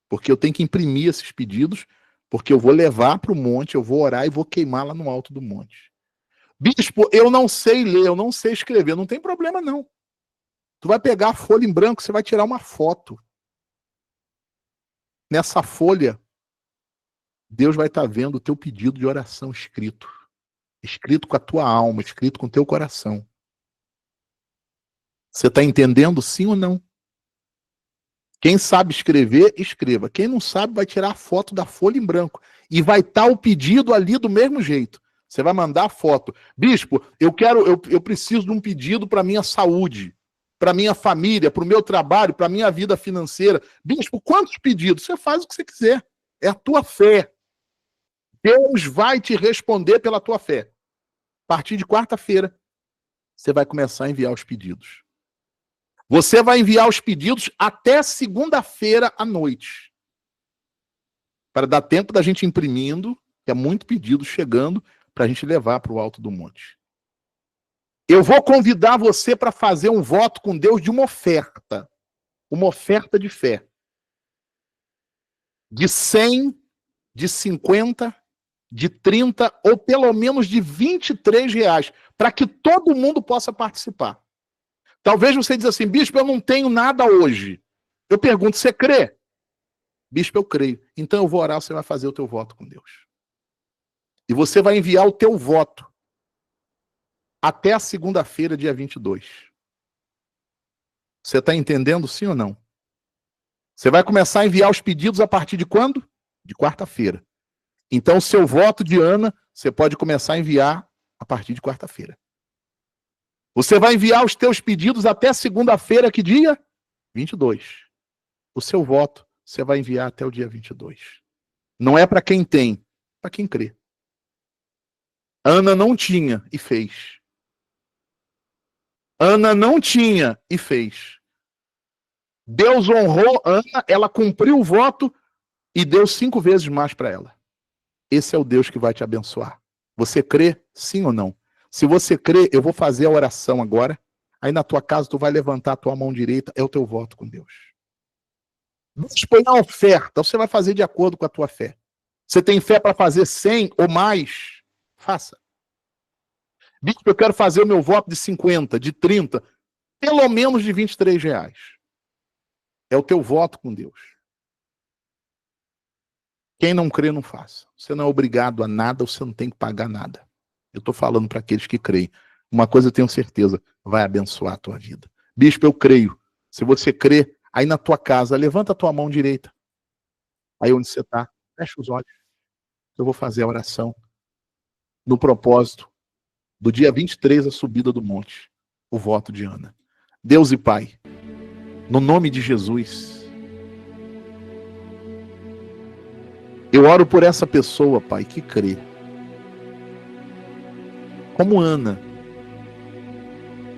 Porque eu tenho que imprimir esses pedidos, porque eu vou levar para o monte, eu vou orar e vou queimar lá no alto do monte. Bispo, eu não sei ler, eu não sei escrever, não tem problema não. Tu vai pegar a folha em branco, você vai tirar uma foto. Nessa folha, Deus vai estar vendo o teu pedido de oração escrito. Escrito com a tua alma, escrito com o teu coração. Você está entendendo, sim ou não? Quem sabe escrever, escreva. Quem não sabe, vai tirar a foto da folha em branco. E vai estar o pedido ali do mesmo jeito. Você vai mandar a foto. Bispo, eu preciso de um pedido para minha saúde, para minha família, para o meu trabalho, para minha vida financeira. Bispo, quantos pedidos? Você faz o que você quiser. É a tua fé. Deus vai te responder pela tua fé. A partir de quarta-feira, você vai começar a enviar os pedidos. Você vai enviar os pedidos até segunda-feira à noite. Para dar tempo da gente imprimindo, que é muito pedido chegando, para a gente levar para o alto do monte. Eu vou convidar você para fazer um voto com Deus de uma oferta de fé. De 100, de 50, de 30 ou pelo menos de R$ 23, para que todo mundo possa participar. Talvez você diz assim, bispo, eu não tenho nada hoje. Eu pergunto, você crê? Bispo, eu creio. Então eu vou orar, você vai fazer o teu voto com Deus. E você vai enviar o teu voto até a segunda-feira, dia 22. Você está entendendo, sim ou não? Você vai começar a enviar os pedidos a partir de quando? De quarta-feira. Então o seu voto de Ana, você pode começar a enviar a partir de quarta-feira. Você vai enviar os teus pedidos até segunda-feira, que dia? 22. O seu voto, você vai enviar até o dia 22. Não é para quem tem, para quem crê. Ana não tinha e fez. Ana não tinha e fez. Deus honrou Ana, ela cumpriu o voto e deu 5 vezes mais para ela. Esse é o Deus que vai te abençoar. Você crê, sim ou não? Se você crê, eu vou fazer a oração agora. Aí na tua casa, tu vai levantar a tua mão direita, é o teu voto com Deus. Deus põe a oferta, você vai fazer de acordo com a tua fé. Você tem fé para fazer 100 ou mais? Faça. Bispo, eu quero fazer o meu voto de 50, de 30, pelo menos de R$ 23. É o teu voto com Deus. Quem não crê, não faça. Você não é obrigado a nada, você não tem que pagar nada. Eu estou falando para aqueles que creem. Uma coisa eu tenho certeza, vai abençoar a tua vida. Bispo, eu creio. Se você crê, aí na tua casa, levanta a tua mão direita. Aí onde você está, fecha os olhos. Eu vou fazer a oração no propósito do dia 23, a subida do monte. O voto de Ana. Deus e Pai, no nome de Jesus, eu oro por essa pessoa, Pai, que crê. Como Ana.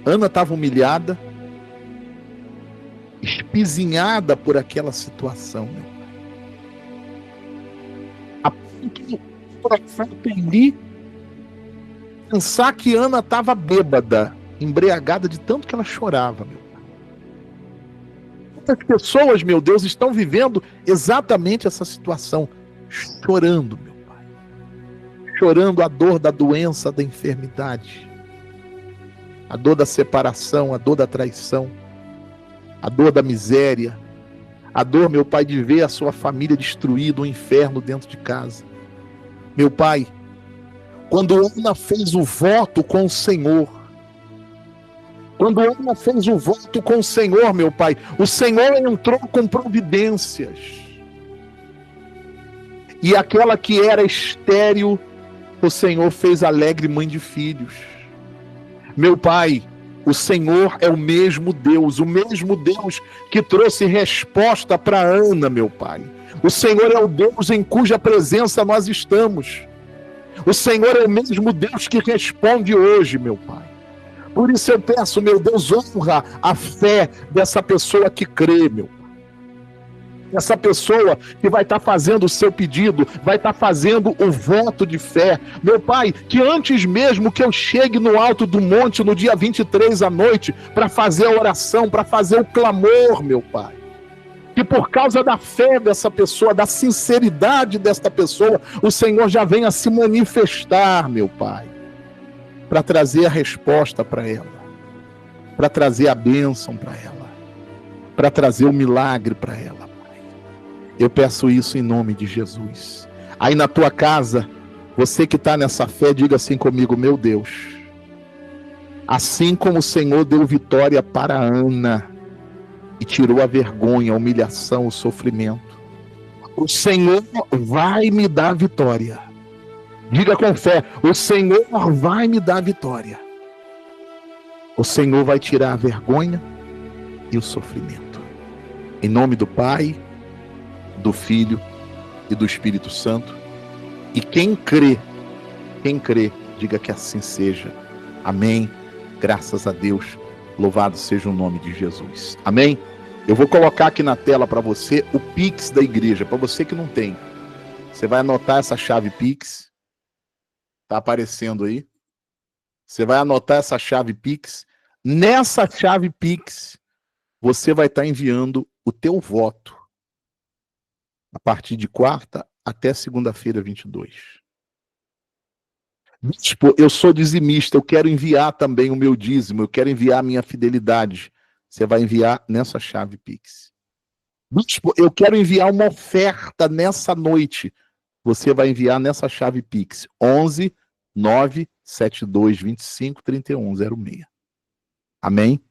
Ana estava humilhada, espizinhada por aquela situação, meu Pai. A ponto do profeta Eli pensar que Ana estava bêbada, embriagada de tanto que ela chorava, meu Pai. Muitas pessoas, meu Deus, estão vivendo exatamente essa situação, chorando, meu Pai. Chorando a dor da doença, da enfermidade, a dor da separação, a dor da traição, a dor da miséria, a dor, meu Pai, de ver a sua família destruída, um inferno dentro de casa. Meu Pai, quando Ana fez o voto com o Senhor, meu Pai, o Senhor entrou com providências. E aquela que era estéril, o Senhor fez alegre mãe de filhos. Meu Pai, o Senhor é o mesmo Deus que trouxe resposta para Ana, meu Pai. O Senhor é o Deus em cuja presença nós estamos. O Senhor é o mesmo Deus que responde hoje, meu Pai. Por isso eu peço, meu Deus, honra a fé dessa pessoa que crê, meu Pai. Essa pessoa que vai estar fazendo o seu pedido, vai estar fazendo o voto de fé. Meu Pai, que antes mesmo que eu chegue no alto do monte no dia 23 à noite, para fazer a oração, para fazer o clamor, meu Pai, que por causa da fé dessa pessoa, da sinceridade desta pessoa, o Senhor já venha se manifestar, meu Pai, para trazer a resposta para ela, para trazer a bênção para ela, para trazer o milagre para ela. Eu peço isso em nome de Jesus. Aí na tua casa, você que está nessa fé, diga assim comigo: meu Deus, assim como o Senhor deu vitória para Ana e tirou a vergonha, a humilhação, o sofrimento, o Senhor vai me dar vitória. Diga com fé: o Senhor vai me dar vitória. O Senhor vai tirar a vergonha e o sofrimento. Em nome do Pai, do Filho e do Espírito Santo. E quem crê, diga que assim seja. Amém. Graças a Deus. Louvado seja o nome de Jesus. Amém. Eu vou colocar aqui na tela para você o Pix da igreja, para você que não tem. Você vai anotar essa chave Pix. Tá aparecendo aí. Você vai anotar essa chave Pix. Nessa chave Pix, você vai estar enviando o teu voto a partir de quarta até segunda-feira, 22. Bispo, eu sou dizimista, eu quero enviar também o meu dízimo, eu quero enviar a minha fidelidade. Você vai enviar nessa chave Pix. Bispo, eu quero enviar uma oferta nessa noite. Você vai enviar nessa chave Pix. 11 972 25 31 06. Amém?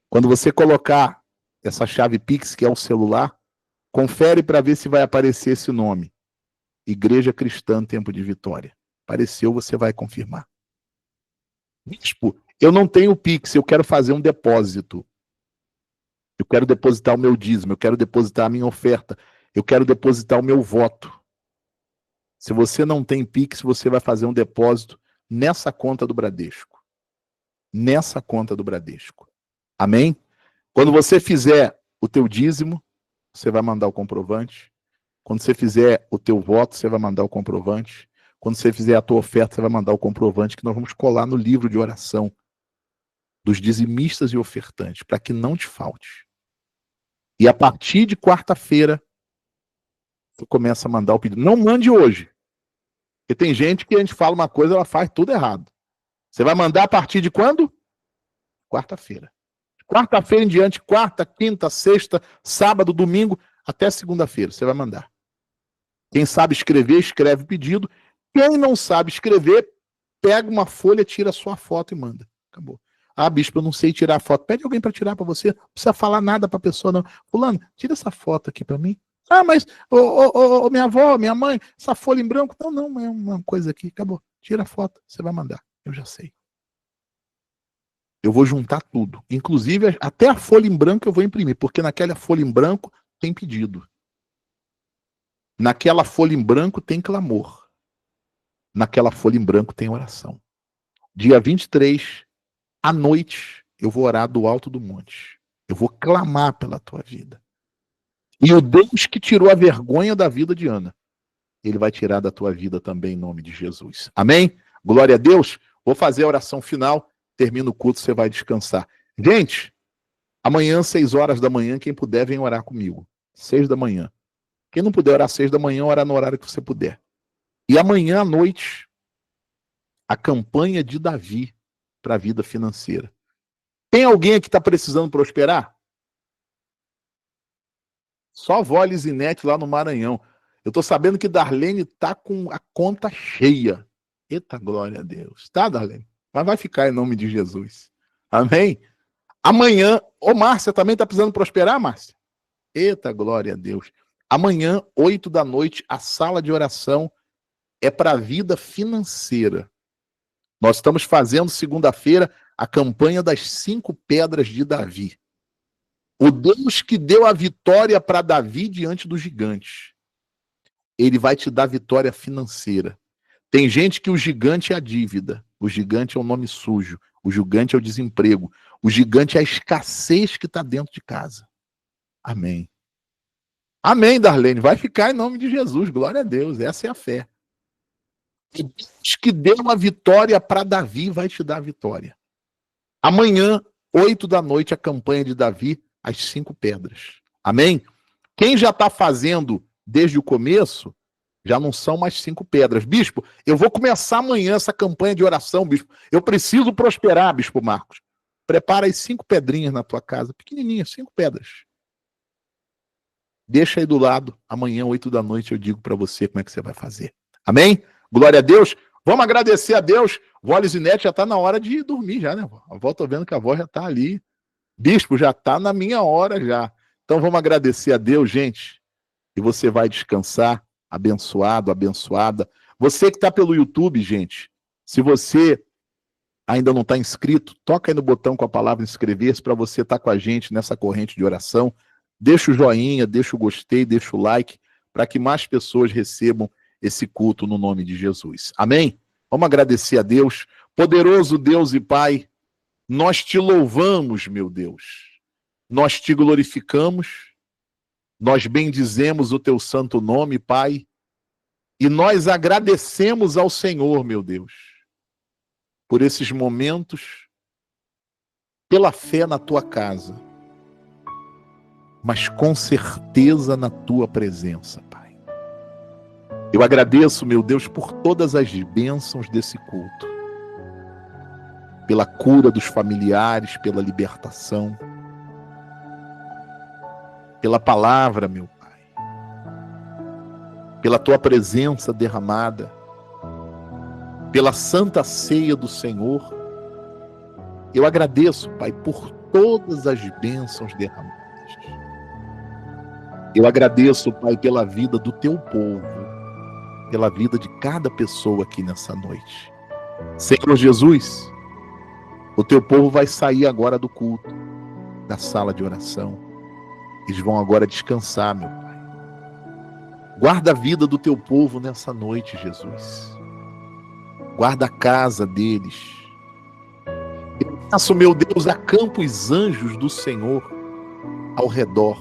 Quando você colocar essa chave Pix, que é o celular, confere para ver se vai aparecer esse nome. Igreja Cristã Tempo de Vitória. Apareceu, você vai confirmar. Bispo, eu não tenho Pix, eu quero fazer um depósito. Eu quero depositar o meu dízimo, eu quero depositar a minha oferta, eu quero depositar o meu voto. Se você não tem Pix, você vai fazer um depósito nessa conta do Bradesco. Nessa conta do Bradesco. Amém? Quando você fizer o teu dízimo, você vai mandar o comprovante. Quando você fizer o teu voto, você vai mandar o comprovante. Quando você fizer a tua oferta, você vai mandar o comprovante, que nós vamos colar no livro de oração dos dizimistas e ofertantes, para que não te falte. E a partir de quarta-feira, você começa a mandar o pedido. Não mande hoje. Porque tem gente que a gente fala uma coisa, ela faz tudo errado. Você vai mandar a partir de quando? Quarta-feira. Quarta-feira em diante, quarta, quinta, sexta, sábado, domingo, até segunda-feira, você vai mandar. Quem sabe escrever, escreve o pedido. Quem não sabe escrever, pega uma folha, tira a sua foto e manda. Acabou. Ah, bispo, eu não sei tirar a foto. Pede alguém para tirar para você. Não precisa falar nada para a pessoa, não. Fulano, tira essa foto aqui para mim. Ah, mas, minha avó, minha mãe, essa folha em branco. Não, é uma coisa aqui. Acabou. Tira a foto, você vai mandar. Eu já sei. Eu vou juntar tudo. Inclusive, até a folha em branco eu vou imprimir, porque naquela folha em branco tem pedido. Naquela folha em branco tem clamor. Naquela folha em branco tem oração. Dia 23, à noite, eu vou orar do alto do monte. Eu vou clamar pela tua vida. E o Deus que tirou a vergonha da vida de Ana, ele vai tirar da tua vida também em nome de Jesus. Amém? Glória a Deus. Vou fazer a oração final. Termina o culto, você vai descansar. Gente, amanhã, 6 horas da manhã, quem puder, vem orar comigo. 6 da manhã. Quem não puder orar 6 da manhã, ora no horário que você puder. E amanhã à noite, a campanha de Davi para a vida financeira. Tem alguém aqui que está precisando prosperar? Só vó Lisinete lá no Maranhão. Eu estou sabendo que Darlene está com a conta cheia. Eita, glória a Deus. Tá, Darlene? Mas vai ficar em nome de Jesus. Amém? Amanhã, Márcia, também está precisando prosperar, Márcia? Eita, glória a Deus. Amanhã, 8 da noite, a sala de oração é para a vida financeira. Nós estamos fazendo, segunda-feira, a campanha das 5 pedras de Davi. O Deus que deu a vitória para Davi diante dos gigantes, ele vai te dar vitória financeira. Tem gente que o gigante é a dívida, o gigante é o nome sujo, o gigante é o desemprego, o gigante é a escassez que está dentro de casa. Amém. Amém, Darlene. Vai ficar em nome de Jesus. Glória a Deus. Essa é a fé. E Deus que deu uma vitória para Davi vai te dar a vitória. Amanhã, 8 da noite, a campanha de Davi, as 5 pedras. Amém? Quem já está fazendo desde o começo, já não são mais 5 pedras. Bispo, eu vou começar amanhã essa campanha de oração, bispo. Eu preciso prosperar, bispo Marcos. Prepara as 5 pedrinhas na tua casa, pequenininhas, 5 pedras. Deixa aí do lado, amanhã, 8 da noite, eu digo para você como é que você vai fazer. Amém? Glória a Deus. Vamos agradecer a Deus. Vó Lisinete, já está na hora de dormir já, né? A avó, tô vendo que a avó já está ali. Bispo, já está na minha hora já. Então vamos agradecer a Deus, gente. E você vai descansar, abençoado, abençoada. Você que está pelo YouTube, gente, se você ainda não está inscrito, toca aí no botão com a palavra inscrever-se para você estar com a gente nessa corrente de oração. Deixa o joinha, deixa o gostei, deixa o like, para que mais pessoas recebam esse culto no nome de Jesus. Amém? Vamos agradecer a Deus. Poderoso Deus e Pai, nós te louvamos, meu Deus. Nós te glorificamos. Nós bendizemos o teu santo nome, Pai. E nós agradecemos ao Senhor, meu Deus, por esses momentos, pela fé na tua casa, mas com certeza na tua presença, Pai. Eu agradeço, meu Deus, por todas as bênçãos desse culto, pela cura dos familiares, pela libertação, pela palavra, meu Pai, pela tua presença derramada, pela santa ceia do Senhor. Eu agradeço, Pai, por todas as bênçãos derramadas. Eu agradeço, Pai, pela vida do teu povo, pela vida de cada pessoa aqui nessa noite. Senhor Jesus, o teu povo vai sair agora do culto, da sala de oração. Eles vão agora descansar, meu Pai. Guarda a vida do teu povo nessa noite, Jesus. Guarda a casa deles. Eu peço, meu Deus, acampa os anjos do Senhor ao redor.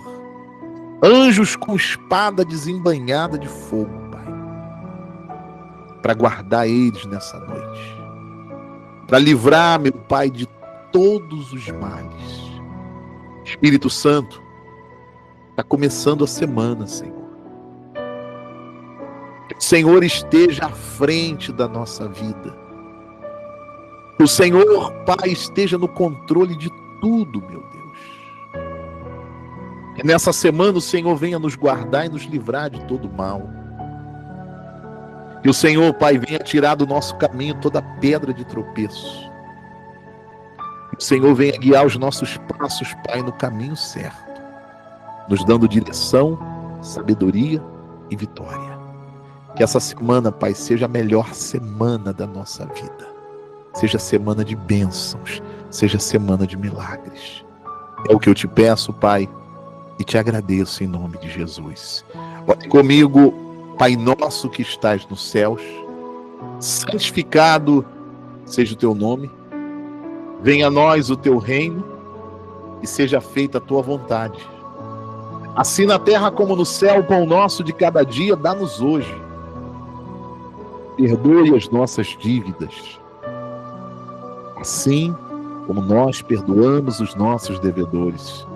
Anjos com espada desembainhada de fogo, Pai, para guardar eles nessa noite, para livrar, meu Pai, de todos os males. Espírito Santo, está começando a semana, Senhor. Que o Senhor esteja à frente da nossa vida. Que o Senhor, Pai, esteja no controle de tudo, meu Deus. Que nessa semana o Senhor venha nos guardar e nos livrar de todo mal. Que o Senhor, Pai, venha tirar do nosso caminho toda pedra de tropeço. Que o Senhor venha guiar os nossos passos, Pai, no caminho certo, nos dando direção, sabedoria e vitória. Que essa semana, Pai, seja a melhor semana da nossa vida. Seja semana de bênçãos, seja semana de milagres. É o que eu te peço, Pai, e te agradeço em nome de Jesus. Ore comigo, Pai nosso que estás nos céus, santificado seja o teu nome, venha a nós o teu reino e seja feita a tua vontade. Assim na terra como no céu, o pão nosso de cada dia dá-nos hoje. Perdoe as nossas dívidas, assim como nós perdoamos os nossos devedores.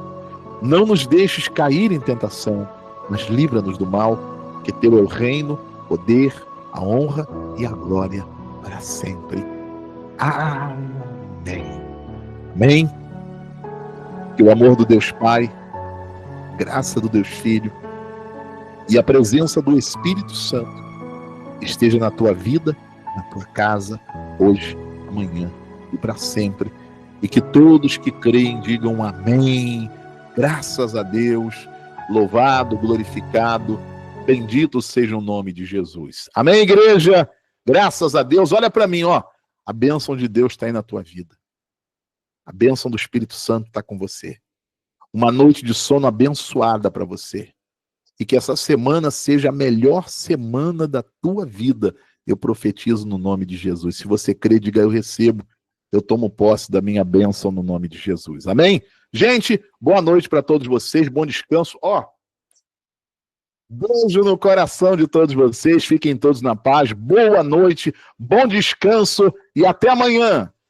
Não nos deixes cair em tentação, mas livra-nos do mal, que teu é o reino, o poder, a honra e a glória para sempre. Amém. Amém. Que o amor do Deus Pai, graça do Deus Filho e a presença do Espírito Santo esteja na tua vida, na tua casa, hoje, amanhã e para sempre. E que todos que creem digam amém. Graças a Deus, louvado, glorificado, bendito seja o nome de Jesus. Amém, igreja? Graças a Deus. Olha para mim, ó. A bênção de Deus está aí na tua vida. A bênção do Espírito Santo está com você. Uma noite de sono abençoada para você. E que essa semana seja a melhor semana da tua vida. Eu profetizo no nome de Jesus. Se você crê, diga eu recebo. Eu tomo posse da minha bênção no nome de Jesus. Amém? Gente, boa noite para todos vocês. Bom descanso. Ó, beijo no coração de todos vocês. Fiquem todos na paz. Boa noite, bom descanso e até amanhã.